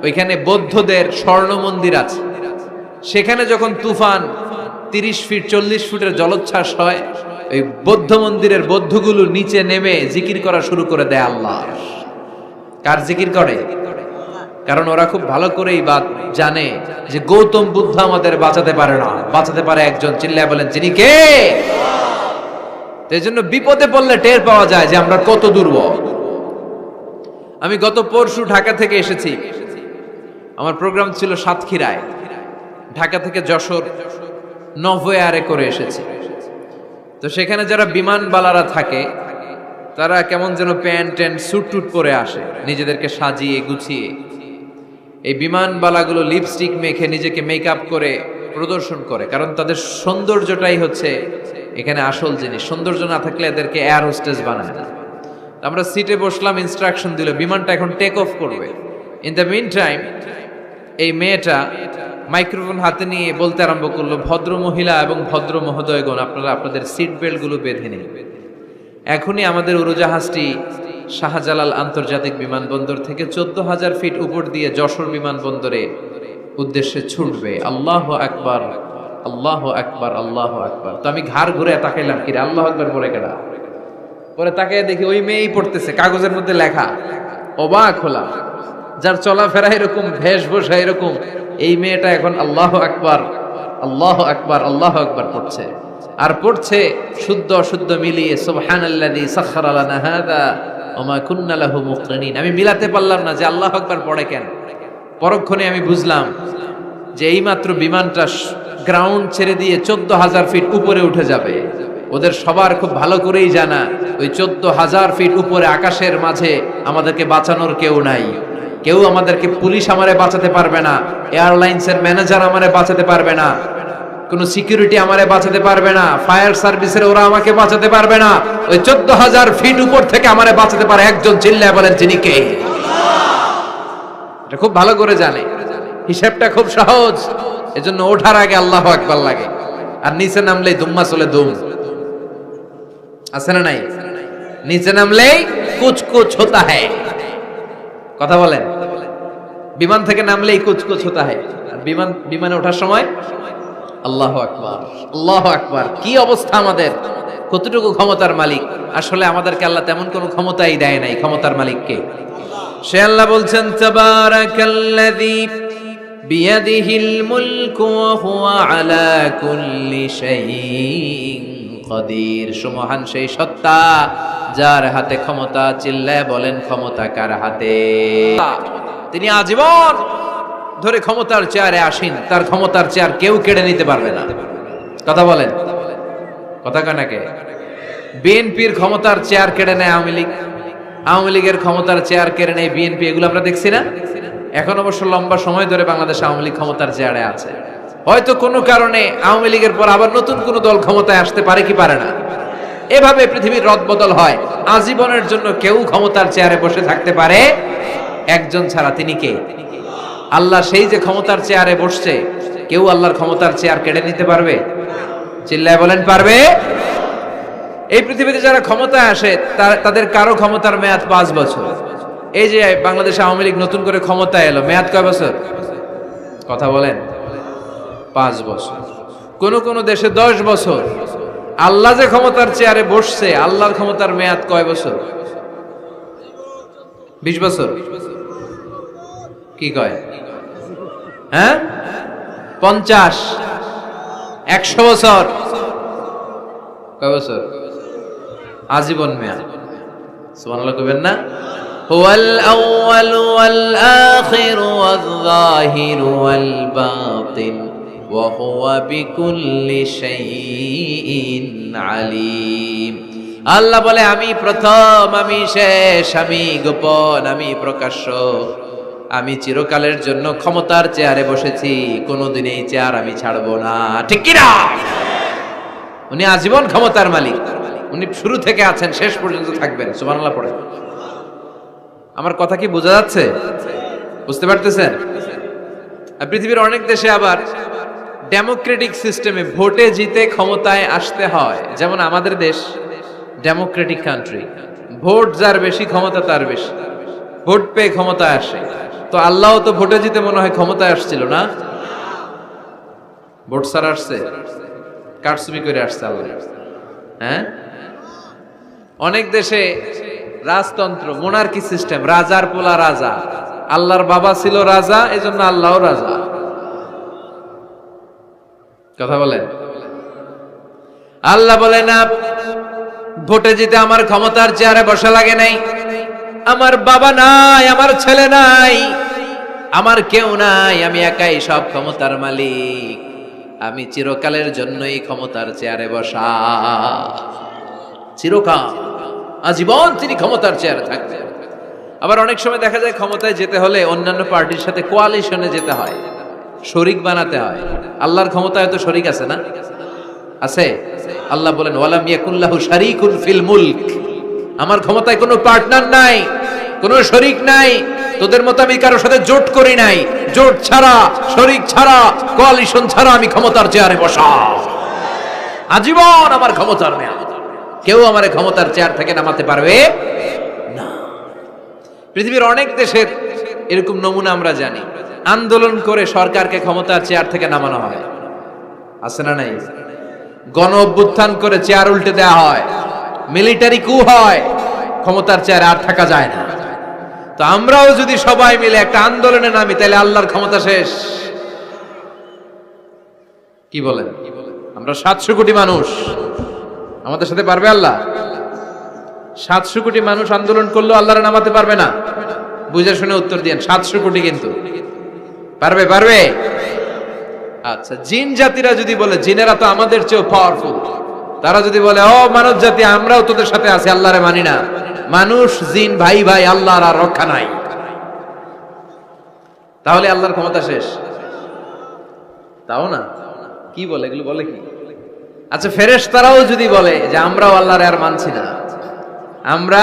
ওইখানে বৌদ্ধদের স্বর্ণ মন্দির আছে। সেখানে যখন তুফান 30 ফিট 40 ফুটের জলোচ্ছ্বাস হয়, ওই বৌদ্ধ মন্দিরের বৌদ্ধগুলো নিচে নেমে জিকির করা শুরু করে দেয় আল্লাহ। কার জিকির করে? কারণ ওরা খুব ভালো করেই জানে যে গৌতম বুদ্ধ আমাদের বাঁচাতে পারে না, বাঁচাতে পারে একজন। চিল্লায় বলেন, যিনি কে? এই জন্য বিপদে পড়লে টের পাওয়া যায় যে আমরা কত দুর্বল। আমি গত পরশু ঢাকা থেকে এসেছি। আমার প্রোগ্রাম ছিল সাতক্ষীরায়। ঢাকা থেকে যশোর নভোয়ারে করে এসেছি। তো সেখানে যারা বিমানবালারা থাকে, তারা কেমন যেন প্যান্ট ট্যান্ট স্যুট টুট পরে আসে, নিজেদেরকে সাজিয়ে গুছিয়ে। এই বিমানবালাগুলো লিপস্টিক মেখে নিজেকে মেকআপ করে প্রদর্শন করে, কারণ তাদের সৌন্দর্যটাই হচ্ছে এখানে আসল জিনিস। সৌন্দর্য না থাকলে এদেরকে এয়ার হোস্টেস বানায় না। আমরা সিটে বসলাম, ইনস্ট্রাকশন দিল বিমানটা এখন টেক অফ করবে। ইন দ্য মিন টাইম এই মেয়েটা মাইক্রোফোন হাতে নিয়ে বলতে আরম্ভ করলো, ভদ্র মহিলা এবং ভদ্র মহোদয়গণ, আপনারা আপনাদের সিট বেল্ট গুলো বেঁধে নিন। এখনই আমাদের উড়োজাহাজটি শাহজালাল আন্তর্জাতিক বিমানবন্দর থেকে 14,000 ফিট উপর দিয়ে যশোর বিমানবন্দরে উদ্দেশ্যে ছুটবে। আল্লাহু আকবার, আল্লাহু আকবার, আল্লাহু আকবার। তো আমি ঘাড় ঘুরে তাকাইলাম, কি রে আল্লাহু আকবার বলে কেডা? পরে তাকিয়ে দেখি ওই মেয়েই পড়তেছে, কাগজের মধ্যে লেখা। অবাক হলাম, যার চলাফেরা এরকম, বেশভূষা এরকম, এই মেয়েটা এখন আল্লাহু আকবার, আল্লাহু আকবার, আল্লাহু আকবার পড়ছে। আর পড়ছে শুদ্ধ অশুদ্ধ মিলিয়ে, সুবহানাল্লাযী সাখখারা লানা হাযা ওয়া মা কুন্না লাহু মুকরিনিন। আমি মিলাতে পারলাম না যে আল্লাহু আকবার পড়ে কেন। পরক্ষণে আমি বুঝলাম যে এইমাত্র বিমানটা গ্রাউন্ড ছেড়ে দিয়ে 14,000 ফিট উপরে উঠে যাবে। ওদের সবার খুব ভালো করেই জানা, ওই 14,000 ফিট উপরে আকাশের মাঝে আমাদেরকে বাঁচানোর কেউ নাই। কেউ আমাদেরকে, পুলিশ আমারে বাঁচাতে পারবে না, এয়ারলাইন্সের ম্যানেজার আমারে বাঁচাতে পারবে না, কোন সিকিউরিটি আমারে বাঁচাতে পারবে না, ফায়ার সার্ভিসের ওরা আমাকে বাঁচাতে পারবে না। ওই 14,000 ফিট উপর থেকে আমারে বাঁচাতে পারে একজন। চিল্লায় বলেন, যিনি কে? এটা খুব ভালো করে জানে, হিসাবটা খুব সহজ। এজন্য ওঠার আগে আল্লাহু আকবার লাগে, আর নিচে নামলেই দুম্মা চলে দুম। আছে না নাই? নিচে নামলেই কুছ কুছ হোতা হ্যায়। কথা বলেন, বিমান থেকে নামলেই কুছ কুছ হোতা হ্যায়। আর বিমানে ওঠার সময় আল্লাহু আকবার, আল্লাহু আকবার। কি অবস্থা আমাদের, কতটুকু ক্ষমতার মালিক। আসলে আমাদেরকে আল্লাহ তেমন কোনো ক্ষমতাই দেয় নাই। ক্ষমতার মালিক কে? সে আল্লাহ বলছেন, তাবারাকাল্লাযী বিয়াদিহিল মুলকু ওয়া হুয়া আলা কুল্লি শাইইন কাদির। সুমহান সেই সত্তা যার হাতে ক্ষমতা। চিল্লায় বলেন, ক্ষমতা কার হাতে? তিনি আজীবন ধরে ক্ষমতার চেয়ারে আসীন। তার ক্ষমতার চেয়ার কেউ কেড়ে নিতে পারবে না। কথা বলেন, কথা কানাকে? বিএনপির ক্ষমতার চেয়ার কেড়ে নেয় আওয়ামী লীগ, আওয়ামী লীগের ক্ষমতার চেয়ার কেড়ে নেয় বিএনপি। এগুলো আমরা দেখছি না? এখন অবশ্য লম্বা সময় ধরে বাংলাদেশ আওয়ামী লীগ ক্ষমতার চেয়ারে আছে। হয়তো কোনো কারণে আওয়ামী লীগের পর আবার নতুন কোন দল ক্ষমতায় আসতে পারে কি পারে না। এভাবে পৃথিবীর রদবদল হয়। আজীবনের জন্য কেউ ক্ষমতার চেয়ারে বসে থাকতে পারে একজন ছাড়া। তিনি কে? আল্লাহ। সেই যে ক্ষমতার চেয়ারে বসছে, কেউ আল্লাহর ক্ষমতার চেয়ার কেড়ে নিতে পারবে? চিল্লায় বলেন, পারবে? এই পৃথিবীতে যারা ক্ষমতায় আসে তাদের কারো ক্ষমতার মেয়াদ 5 বছর। এই যে বাংলাদেশ আওয়ামী লীগ নতুন করে ক্ষমতায় এলো, মেয়াদ কয় বছর? কথা বলেন, 5 বছর। কোন কোন দেশে 10 বছর। আল্লাহ যে ক্ষমতার চেয়ারে বসছে, আল্লাহর ক্ষমতার মেয়াদ কয় বছর? 20 বছর। কি কয়? হ্যাঁ, 50, 100 বছর। কয় বছর? আজীবন মেয়াদ। সুবহানাল্লাহ কইবেন না? হুয়াল আউয়াল ওয়াল আখির ওয়াল যাহির ওয়াল বাতিন ওয়া হুয়া বিকুল্লি শাইইন আলিম। আল্লাহ বলে আমি প্রথম, আমি শেষ, আমি গোপন, আমি প্রকাশ্য। আমি চিরকালের জন্য ক্ষমতার চেয়ারে বসেছি, কোনোদিন এই চেয়ার আমি ছাড়বো না। ঠিক কি না? উনি আজীবন ক্ষমতার মালিক, উনি শুরু থেকে আছেন, শেষ পর্যন্ত থাকবেন। সুবহানাল্লাহ পড়ে। আমার কথা কি বোঝা যাচ্ছে? বুঝতে পারতেছেন? পৃথিবীর অনেক দেশে আবার ডেমোক্রেটিক সিস্টেমে ভোটে জিতে ক্ষমতায় আসতে হয়। যেমন আমাদের দেশ ডেমোক্রেটিক কান্ট্রি, ভোট যার বেশি ক্ষমতা তার বেশি, ভোট পেয়ে ক্ষমতায় আসে। তো আল্লাহ তো ভোটে জিতে মনে হয় ক্ষমতায় আসছিল না, ভোট ছাড়া আসছে, কারচুপি করে আসছে আল্লাহ। হ্যাঁ, অনেক দেশে রাজতন্ত্র, মোনার্কি সিস্টেম, রাজার পোলা রাজা, আল্লাহর বাবা ছিল রাজা, এজন্য আল্লাহও রাজা। কথা বলেন। আল্লাহ বলে না, ভোটে জিতে আমার ক্ষমতার চেয়ারে বসা লাগে নাই, আমার বাবা নাই, আমার ছেলে নাই, আমার কেউ নাই, আমি একাই সব ক্ষমতার মালিক, আমি চিরকালের জন্যই ক্ষমতার চেয়ারে বসা। চিরকাল, আজীবন তিনি ক্ষমতার চেয়ারে থাকবেন। আবার অনেক সময় দেখা যায় ক্ষমতায় যেতে হলে অন্যান্য পার্টির সাথে কোয়ালিশনে যেতে হয়, শরিক বানাতে হয়। আল্লাহর ক্ষমতায় তো শরিক আছে না? আছে। আল্লাহ বলেন ওয়ালাম ইয়াকুল্লাহু শারীকুন ফিল মুলক, আমার ক্ষমতায় কোনো পার্টনার নাই, কোনো শরিক নাই। তোদের মতো আমি কারোর সাথে জোট করি নাই, জোট ছাড়া, শরিক ছাড়া, কোয়ালিশন ছাড়া আমি ক্ষমতার চেয়ারে বসা। আজীবন আমার ক্ষমতার মেয়াদ, কেউ আমার ক্ষমতার চেয়ার থেকে নামাতে পারবে না। পৃথিবীর অনেক দেশের এরকম নমুনা আমরা জানি, আন্দোলন করে সরকারকে ক্ষমতার চেয়ার থেকে নামানো হয়, আছে না নাই? গণ অভ্যুত্থান করে চেয়ার উল্টে দেওয়া হয়, মিলিটারি কু হয়, ক্ষমতার চেয়ারে আর থাকা যায় না। তো আমরাও যদি সবাই মিলে একটা আন্দোলনে নামি, তাহলে আল্লাহর ক্ষমতা শেষ। কি বলেন? আমরা 700 কোটি মানুষ, আমাদের সাথে পারবে আল্লাহ? 700 কোটি মানুষ আন্দোলন করলেও আল্লাহর নামাতে পারবে না? বুঝে শুনে উত্তর দিয়েন। 700 কোটি কিন্তু পারবে? পারবে? আচ্ছা, জিন জাতিরা যদি বলে, জিনেরা তো আমাদের চেয়েও পাওয়ারফুল, তারা যদি বলে ও মানব জাতি আমরাও তোদের সাথে আছি, আল্লাহরে মানি না, মানুষ জিন ভাই ভাই, আল্লাহর আর রক্ষা নাই, তাহলে আল্লাহর ক্ষমতা শেষ? তাও না, কি বলে এগুলো, বলে কি? আচ্ছা, ফেরেশতারাও যদি বলে যে আমরাও আল্লাহরে আর মানছি না, আমরা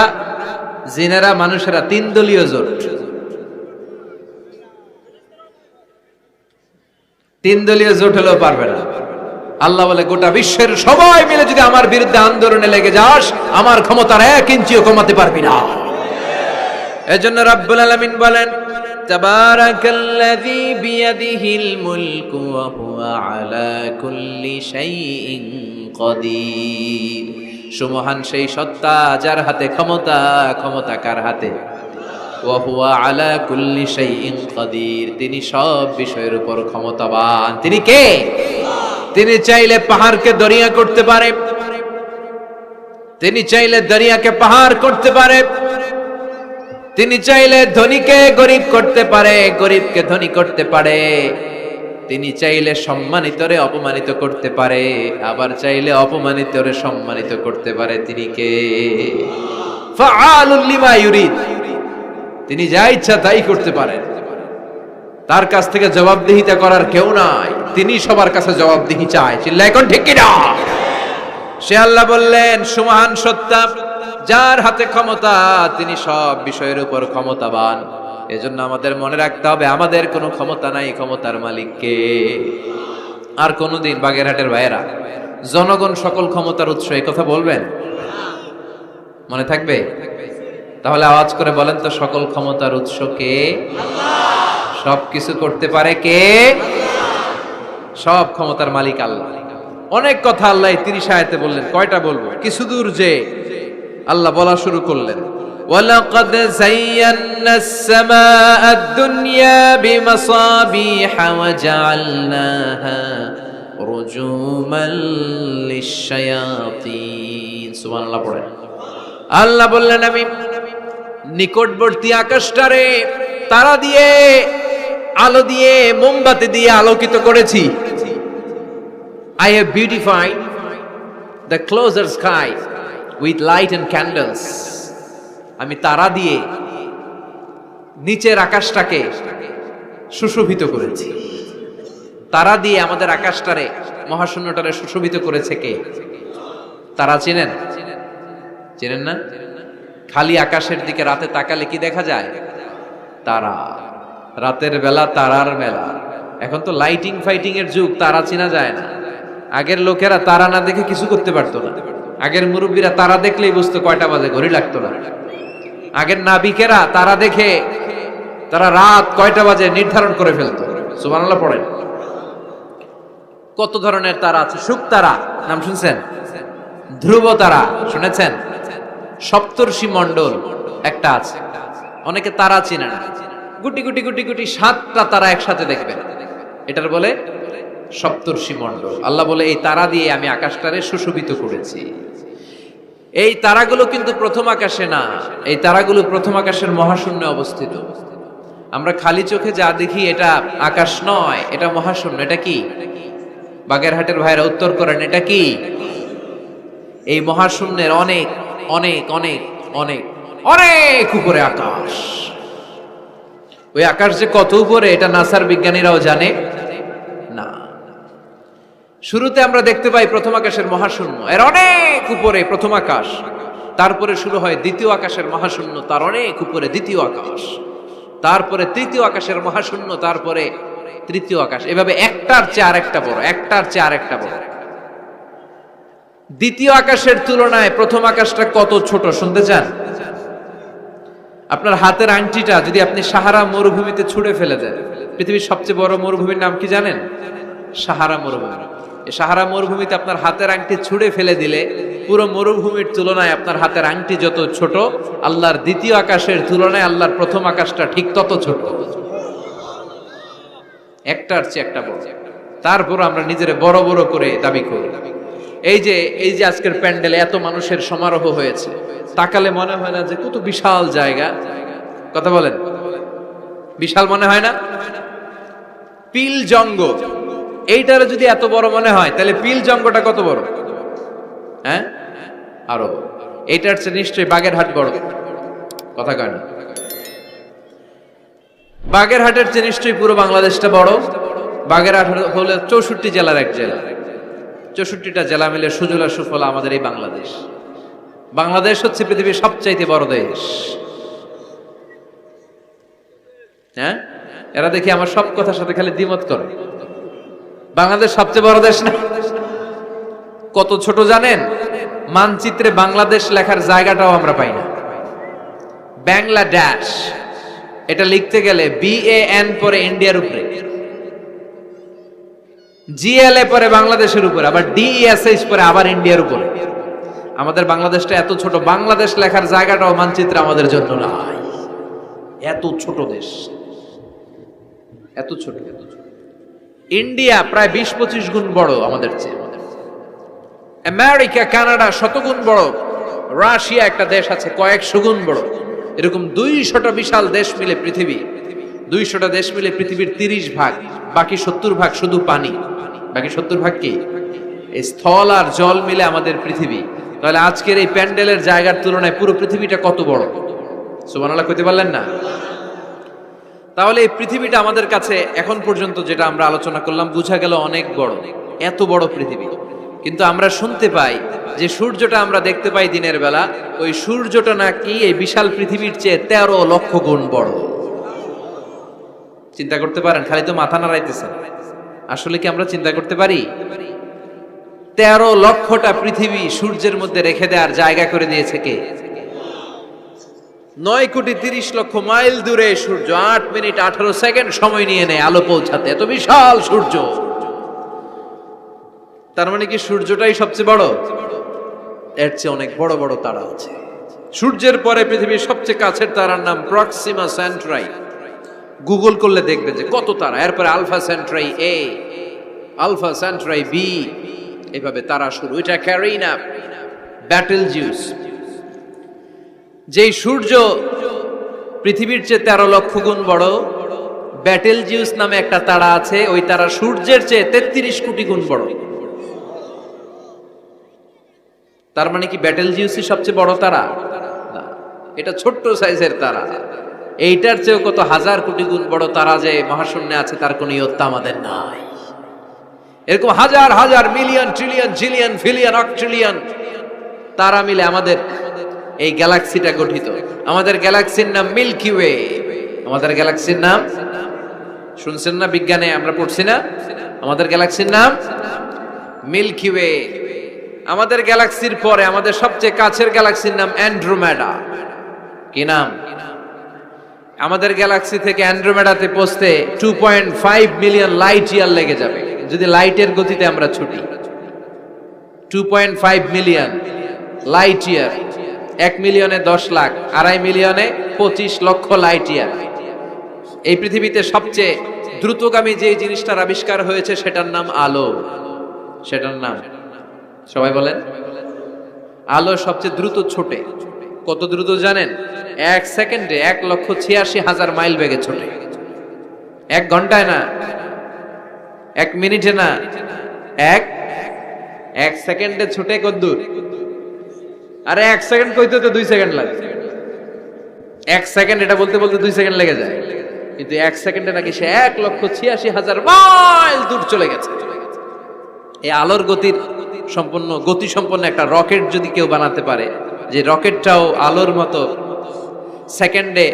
জিনেরা মানুষেরা 3 দলীয় জোট, 3 দলীয় জোট হলেও পারবে না। আল্লাহ বলে গোটা বিশ্বের সবাই মিলে যদি আমার বিরুদ্ধে আন্দোলনে লেগে যাস, আমার ক্ষমতার 1 ইঞ্চিও কমাতে পারবি না। এজন্য রাব্বুল আলামিন বলেন তাবারাকাল্লাযী বিয়াদিহিল মুলকু ওয়া হুয়া আলা কুল্লি শাইইন কাদির। সুমহান সেই সত্তা যার হাতে ক্ষমতা, ক্ষমতা কার হাতে? ওয়া হুয়া আলা কুল্লি শাইইন কাদির, তিনি সব বিষয়ের উপর ক্ষমতাবান। তিনি কে? তিনি চাইলে পাহাড়কে দরিয়া করতে পারে, তিনি চাইলে দরিয়াকে পাহাড় করতে পারে, তিনি চাইলে ধনীকে গরিব করতে পারে, গরিবকে ধনী করতে পারে, তিনি চাইলে সম্মানিতরে অপমানিত করতে পারে, আবার চাইলে অপমানিতরে সম্মানিত করতে পারে। তিনি কে? ফাআলুল লিমা ইউরিদ, তিনি যা ইচ্ছা তাই করতে পারেন, তার কাছ থেকে জবাবদিহিতা করার কেউ নাই, তিনি সবার কাছে জবাবদিহি চায়। চিল্লায় এখন ঠিক কিনা? সে আল্লাহ বললেন সুমহান সত্তা যার হাতে ক্ষমতা, তিনি সব বিষয়ের উপর ক্ষমতাবান। এজন্য আমাদের মনে রাখতে হবে আমাদের কোনো ক্ষমতা নাই, ক্ষমতার মালিক কে? আর কোনদিন বাগেরহাটের ভাইয়েরা জনগণ সকল ক্ষমতার উৎস, এই কথা বলবেন? মনে থাকবে? তাহলে আওয়াজ করে বলেন তো, সকল ক্ষমতার উৎস কে? সবকিছু করতে পারে কে? সব ক্ষমতার মালিক আল্লাহ। অনেক কথা আল্লাহ 30 আয়াতে বললেন, কয়টা বলবো? কিছু দূর যে আল্লাহ বলা শুরু করলেন ওয়ালাকাদ যায়্যানাস সামাআদ দুনিয়া বিমাসাবিহা ওয়া জাআলনাহা রুজুমান লিশ-শায়াতিন। সুবহানাল্লাহ পড়েন। আল্লাহ বললেন আমি নিকটবর্তী আকাশটারে তারা দিয়ে, আলো দিয়ে, মোমবাতি দিয়ে আলোকিত করেছি। I have beautified the closer sky with light and candles. আমি তারা দিয়ে নিচের আকাশটাকে সুশোভিত করেছি। তারা দিয়ে আমাদের আকাশটারে, মহাশূন্যটারে সুশোভিত করেছে কে? তারা চেনেন? চেনেন না? খালি আকাশের দিকে রাতে তাকালে কি দেখা যায়? তারা। রাতের বেলা তারার মেলা। এখন তো লাইটিং ফাইটিং এর যুগ, তারা চেনা যায় না। আগের লোকেরা তারা না দেখে কিছু করতে পারতো না। আগের মুরব্বীরা তারা দেখলেই বুঝতো কয়টা বাজে, ঘড়ি লাগতো না। আগের নাবিকেরা তারা দেখে তারা রাত কয়টা বাজে নির্ধারণ করে ফেলতো। সুবহানাল্লাহ পড়েন। কত ধরনের তারা আছে। শুক তারা নাম শুনছেন? ধ্রুব তারা শুনেছেন? সপ্তর্ষি মণ্ডল একটা আছে। অনেকে তারা চিনে না। গুটি গুটি গুটি গুটি 7টা তারা একসাথে দেখবেন, এটার বলে সপ্তর্ষি মণ্ডল। আল্লাহ বলে এই তারা দিয়ে আমি আকাশটারে সুশোভিত করেছি। এই তারাগুলো কিন্তু প্রথম আকাশে না, এই তারাগুলো প্রথম আকাশের মহাশূন্যে অবস্থিত। আমরা খালি চোখে যা দেখি এটা আকাশ নয়, এটা মহাশূন্য। এটা কি? বাগেরহাটের ভাইরা উত্তর করেন, এটা কি? এই মহাশূন্যের অনেক অনেক অনেক অনেক অনেক উপরে আকাশ। ওই আকাশ যে কত উপরে এটা নাসার বিজ্ঞানীরাও জানে না। শুরুতে আমরা দেখতে পাই প্রথম আকাশের মহাশূন্য, এর অনেক উপরে প্রথম আকাশ। তারপরে শুরু হয় দ্বিতীয় আকাশের মহাশূন্য, তার অনেক উপরে দ্বিতীয় আকাশ। তারপরে তৃতীয় আকাশের মহাশূন্য, তারপরে তৃতীয় আকাশ। এভাবে একটার চেয়ে আরেকটা বড়, একটার চেয়ে আরেকটা বড়। দ্বিতীয় আকাশের তুলনায় প্রথম আকাশটা কত ছোট শুনতে চান? আপনার হাতের আংটিটা যদি আপনি সাহারা মরুভূমিতে ছুঁড়ে ফেলে দেন, পৃথিবীর সবচেয়ে বড় মরুভূমির নাম কি জানেন? সাহারা মরুভূমি। এই সাহারা মরুভূমিতে আপনার হাতের আংটি ছুঁড়ে ফেলে দিলে পুরো মরুভূমির তুলনায় আপনার হাতের আংটি যত ছোট, আল্লাহর দ্বিতীয় আকাশের তুলনায় আল্লাহর প্রথম আকাশটা ঠিক তত ছোট। একটার চেয়ে একটা বড়। তারপর আমরা নিজের বড় বড় করে দাবি করি। এই যে আজকের প্যান্ডেলে এত মানুষের সমারোহ হয়েছে, তাকালে মনে হয় না যে কত বিশাল জায়গা? কথা বলেন, বিশাল মনে হয় না? পিল জঙ্গ এইটার যদি এত বড় মনে হয়, তাহলে পিল জঙ্গটা কত বড়? হ্যাঁ, আরো। এইটার চেয়ে নিশ্চয়ই বাগেরহাট বড়। কথা কয় না? বাগেরহাটের চেয়ে নিশ্চয়ই পুরো বাংলাদেশটা বড়। বাগেরহাট হলো 64 জেলার এক জেলা। 64টা জেলা মিলে সুজলা সুফলা আমাদের এই বাংলাদেশ। বাংলাদেশ হচ্ছে পৃথিবীর সবচাইতে বড় দেশ। হ্যাঁ, এরা দেখি আমার সব কথার সাথে খালি দ্বিমত করে। বাংলাদেশ সবচেয়ে বড় দেশ না? কত ছোট জানেন? মানচিত্রে বাংলাদেশ লেখার জায়গাটাও আমরা পাই না। বাংলাদেশ এটা লিখতে গেলে BAN পরে ইন্ডিয়ার উপরে, GLA পরে বাংলাদেশের উপরে, আবার DESH পরে আবার ইন্ডিয়ার উপরে। আমাদের বাংলাদেশটা এত ছোট, বাংলাদেশ লেখার জায়গাটাও মানচিত্রে আমাদের জন্য নাই। এত ছোট দেশ, এত ছোট। ইন্ডিয়া প্রায় 20-25 গুণ বড় আমাদের চেয়ে। আমেরিকা, কানাডা শতগুণ বড়। রাশিয়া একটা দেশ আছে কয়েকশো গুণ বড়। এরকম 200টা বিশাল দেশ মিলে পৃথিবী, 200টা দেশ মিলে পৃথিবীর 30 ভাগ, বাকি 70 ভাগ শুধু পানি। বাকি 70 ভাগ কি? এই স্থল আর জল মিলে আমাদের পৃথিবী। তাহলে আজকের এই প্যান্ডেলের জায়গার তুলনায় পুরো পৃথিবীটা কত বড়? সুবহানাল্লাহ কইতে পারলেন না? তাহলে এই পৃথিবীটা আমাদের কাছে এখন পর্যন্ত যেটা আমরা আলোচনা করলাম বোঝা গেল অনেক বড়, এত বড় পৃথিবী। কিন্তু আমরা শুনতে পাই যে সূর্যটা আমরা দেখতে পাই দিনের বেলা, ওই সূর্যটা নাকি এই বিশাল পৃথিবীর চেয়ে 13 লক্ষ গুণ বড়। চিন্তা করতে পারেন? খালি তো মাথা নাড়াইতেছেন। আসলে কি আমরা চিন্তা করতে পারি? 13 লক্ষটা পৃথিবী সূর্যের মধ্যে রেখে দেওয়ার জায়গা করে দিয়েছে কে? 9,30,00,000 মাইল দূরে সূর্য 8 মিনিট 18 সেকেন্ড সময় নিয়ে নেয় আলো পৌঁছাতে। এত বিশাল সূর্য। তার মানে কি সূর্যটাই সবচেয়ে বড়? এর চেয়ে অনেক বড় বড় তারা আছে। সূর্যের পরে পৃথিবীর সবচেয়ে কাছের তারার নাম প্রক্সিমা সেন্ট্রাই। গুগল করলে দেখবেন যে কত তারা। এরপরে Alpha Centauri A, Alpha Centauri B, এভাবে তারা শুরু। এটা ক্যারিনা, ব্যাটেলজিউস। যেই সূর্য পৃথিবীর চেয়ে 13 লক্ষ গুণ বড়, ব্যাটেলজিউস নামে একটা তারা আছে। ওই তারা সূর্যের চেয়ে 33 কোটি গুণ বড়। তার মানে কি ব্যাটেল জিউসি সবচেয়ে বড় তারা? না, এটা ছোট্ট সাইজের তারা। এইটার চেয়েও কত হাজার কোটি গুণ বড় তারা যে মহাশূন্যে আছে তার কোনো ইয়ত্তা আমাদের নাই। এরকম হাজার হাজার million trillion zillion pillion octillion তারা মিলে আমাদের এই গ্যালাক্সিটা গঠিত। আমাদের গ্যালাক্সির নাম মিল্কি ওয়ে। আমাদের গ্যালাক্সির নাম শুনছেন না? বিজ্ঞানে আমরা পড়ছি না? আমাদের গ্যালাক্সির নাম মিল্কি ওয়ে। আমাদের গ্যালাক্সির পরে আমাদের সবচেয়ে কাছের গ্যালাক্সির নাম অ্যান্ড্রোমেডা। কি নাম? আমাদের গ্যালাক্সি থেকে অ্যান্ড্রোমেডাতে পৌঁছতে 2.5 মিলিয়ন লাইট ইয়ার লেগে যাবে যদি লাইটের গতিতে আমরা ছুটি। 2.5 মিলিয়ন লাইট ইয়ার। 1 মিলিয়নে 10 লাখ, 2.5 মিলিয়নে 25 লক্ষ লাইট ইয়ার। এই পৃথিবীতে সবচেয়ে দ্রুতগামী যে জিনিসটার আবিষ্কার হয়েছে সেটার নাম আলো। সেটার নাম সবাই বলেন। আলো সবচেয়ে দ্রুত ছোটে। কত দ্রুত জানেন? 1 সেকেন্ডে 1,86,000 মাইল বেগে ছোটে। 1 ঘন্টায় না, 1 মিনিটে না, এক সেকেন্ডে ছুটে কত দূর? আরে 1 সেকেন্ড কইতে তো 2 সেকেন্ড লাগে। 1 সেকেন্ড এটা বলতে বলতে 2 সেকেন্ড লেগে যায়, কিন্তু 1 সেকেন্ডে নাকি সে 1,86,000 মাইল দূর চলে গেছে। এই আলোর গতি সম্পন্ন একটা রকেট যদি কেউ বানাতে পারে, যে রকেটটাও আলোর মতো সেকেন্ডে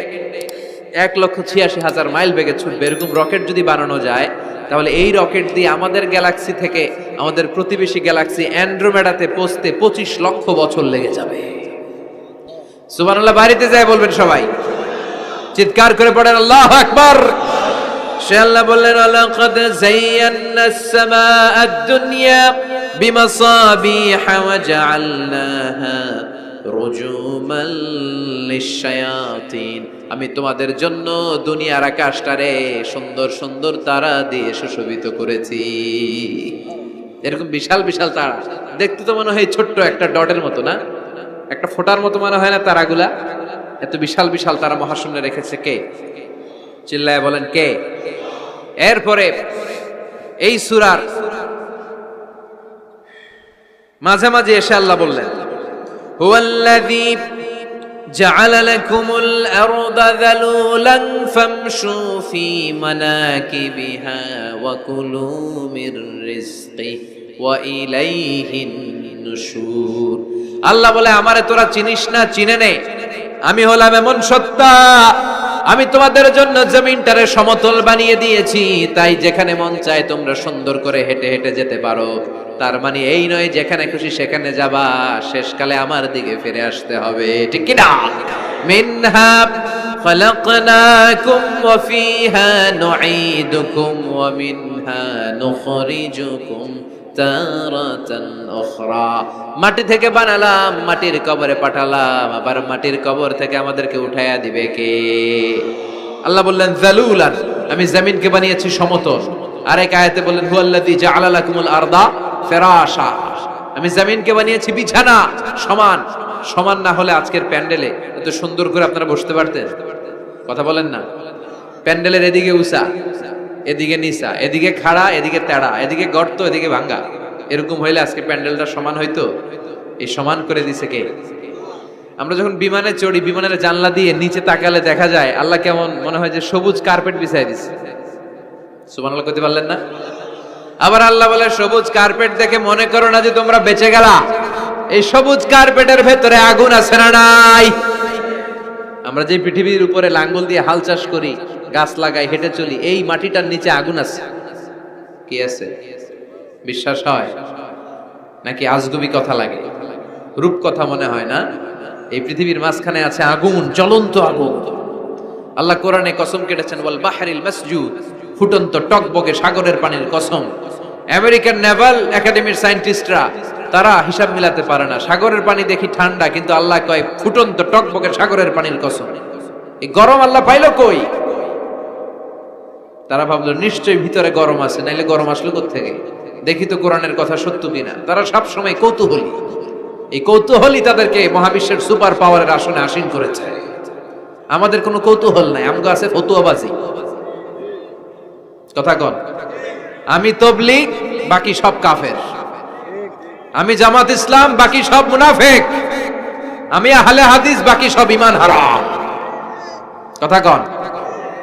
1,86,000 মাইল বেগে ছুটবে, এরকম রকেট যদি বানানো যায়, তাহলে এই রকেট দিয়ে আমাদের গ্যালাক্সি থেকে আমাদের প্রতিবেশী গ্যালাক্সি অ্যান্ড্রোমেডাতে পৌঁছতে 25 লক্ষ বছর লেগে যাবে। সুবহানাল্লাহ। বাড়িতে যায় বলবেন সবাই, চিৎকার করে পড়েন আল্লাহু আকবার। সে আল্লাহ বললেন, লাকাদ যায়্যানাস সামাআদ দুনিয়া বিমাসাবিহা ওয়া জাআলনাহা রুজুমান লিশ-শায়াতিন। আমি তোমাদের জন্য দুনিয়ার আকাশটারে সুন্দর সুন্দর তারা দিয়ে সুশোভিত করেছি। এরকম বিশাল বিশাল তারা দেখতে তো মনে হয় ছোট্ট একটা ডটের মতো, না? একটা ফোঁটার মতো মনে হয় না তারাগুলা? এত বিশাল বিশাল তারা মহাশূন্যে রেখেছে কে? চিল্লায় বলেন কে? এরপরে এই সূরার মাঝামাঝি এসে আল্লাহ বললেন, হুয়াল্লাযী জাআলা লাকুমুল আরদা যালুলান ফামশু ফী মানাকিবিহা ওয়া কুলু মির রিজকিহি ওয়া ইলাইহিন নুশুর। আল্লাহ বলে, আমারে তোরা চিনিস না? চিনে নে। আমি হলাম এমন সত্তা, আমি তোমাদের জন্য জমিনটারে সমতল বানিয়ে দিয়েছি, তাই যেখানে মন চায় তোমরা সুন্দর করে হেঁটে হেঁটে যেতে পারো। তার মানে এই নয় যেখানে খুশি সেখানে যাবা, শেষকালে আমার দিকে ফিরে আসতে হবে, ঠিক কি না? মিনহা খালাকনাকুম ওয়া ফিহা নুঈদুকুম ওয়া মিনহা নুখরিজুকুম তারাতান উখরা। মাটি থেকে বানালাম, মাটির কবরে পাঠালাম, আবার মাটির কবর থেকে আমাদেরকে উঠায়া দিবে কে? আল্লাহ বললেন যালুলান, আমি জমিনকে বানিয়েছি সমতল। আরেক আয়াতে বললেন হুয়াল্লাযী জাআলা লাকুমুল আরদা ফিরাশা, আমি জমিনকে বানিয়েছি বিছানা। সমান সমান না হলে আজকের প্যান্ডেলে এত সুন্দর করে আপনারা বসতে পারতেন? কথা বলেন না? প্যান্ডেলের এদিকে উঁচা, এদিকে নিচা, এদিকে খাড়া, এদিকে তেড়া, এদিকে গর্ত, এদিকে ভাঙ্গা, এরকম হইলে আজকে প্যান্ডেলটা সমান হইতো? এই সমান করে দিছে কে? আমরা যখন বিমানে চড়ি, বিমানের জানলা দিয়ে নিচে তাকালে দেখা যায় আল্লাহ কেমন মনে হয় যে সবুজ কার্পেট বিছাই দিছে। সুবহানাল্লাহ কইতে পারলেন না? আবার আল্লাহ বলে, সবুজ কার্পেট দেখে মনে করো না যে তোমরা বেঁচে গেলা, এই সবুজ কার্পেটের ভেতরে আগুন আছে না নাই? আমরা যে পৃথিবীর উপরে লাঙ্গল দিয়ে হাল চাষ করি, গাছ লাগাই, হেঁটে চলি, এই মাটিটার নিচে আগুন আছে। কি আছে? বিশ্বাস হয় নাকি আজগুবি কথা লাগে? রূপ কথা মনে হয় না? এই পৃথিবীর মাঝখানে আছে আগুন, জ্বলন্ত আগুন। আল্লাহ কোরআনে কসম কেটেছেন, ওয়াল বাহরিল মাসজুদ, ফুটন্ত টকবকে সাগরের পানির কসম। আমেরিকান নেভাল একাডেমির সায়েন্টিস্টরা তারা হিসাব মিলাতে পারে না, সাগরের পানি দেখি ঠান্ডা, কিন্তু আল্লাহ কয় ফুটন্ত টকবকে সাগরের পানির কসম। এই গরম আল্লাহ পাইলো কই? তারা ভাবলো নিশ্চয়ই ভিতরে গরম আছে, নাইলে গরম আসলো কোত্থেকে? দেখি তো কোরআনের কথা সত্য কিনা। তারা সব সময় কৌতূহলী, এই কৌতূহলী তাদেরকে মহাবিশ্বের সুপার পাওয়ারের আসনে আসীন করেছে। আমাদের কোনো কৌতূহল নাই, আমগো আছে ফতুয়াবাজি। কথা কন, আমি তবলিগ, বাকি সব কাফের। আমি জামাত ইসলাম, বাকি সব মুনাফিক। আমি আহলে হাদিস, বাকি সব ঈমান হারাম। কথা কন।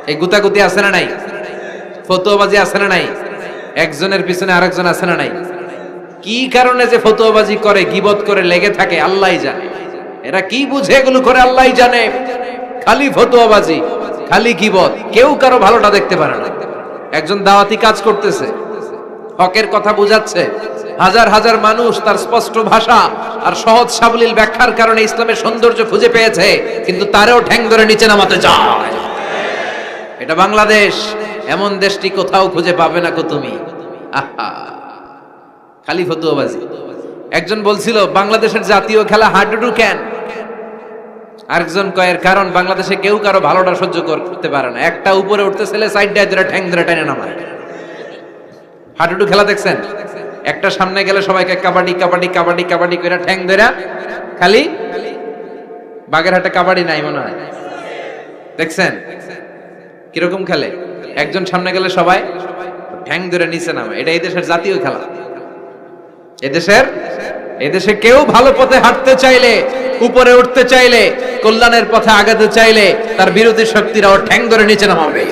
এই গুতাগুতি আছে না নাই? ফতোয়াবাজি আছে না নাই? একজনের পিছনে আরেকজন আছে না নাই? কি কারণে যে ফতোয়াবাজি করে, গীবত করে লেগে থাকে আল্লাহই জানে। এরা কি বুঝে এগুলো করে আল্লাহই জানে। খালি ফতোয়াবাজি, খালি গীবত, কেউ কারো ভালোটা দেখতে পারে না। একজন দাওয়াতি কাজ করতেছে, হকের কথা বুঝাচ্ছে, হাজার হাজার মানুষ তার স্পষ্ট ভাষা আর সহজ সাবলীল ব্যাখ্যার কারণে ইসলামের সৌন্দর্য খুঁজে পেয়েছে, কিন্তু তারেও ঠ্যাং ধরে নিচে নামাতে চায়। এটা বাংলাদেশ, এমন দেশটি কোথাও খুঁজে পাবে না কো তুমি। আহা, খালি ফতোয়াবাজি। একজন বলছিল বাংলাদেশের জাতীয় খেলা হাডুডু কেন? আরেকজন কয়ের কারণ বাংলাদেশে কেউ কারো ভালোটা সহ্য করতে পারে না। একটা উপরে উঠতে ছেলে সাইড দিয়ে ধরে ঠ্যাং ধরে টেনে নামায়। হাডুডু খেলা দেখছেন? একটা সামনে গেলে সবাইকে কাবাডি কাবাডি কাবাডি কাবাডি করে ঠ্যাং ধরে, খালি বাগেরহাটে কাবাডি নাই মনে হয়, দেখছেন কিরকম খেলে? একজন সামনে গেলে সবাই ঠ্যাং ধরে নিচে নামে। এটা এই দেশের জাতীয় খেলা। এদেশে কেউ ভালো পথে হাঁটতে চাইলে, উপরে উঠতে চাইলে, কল্যাণের পথে আগাতে চাইলে তার বিরোধী শক্তিরাও ঠ্যাং ধরে নিচে নামাবে।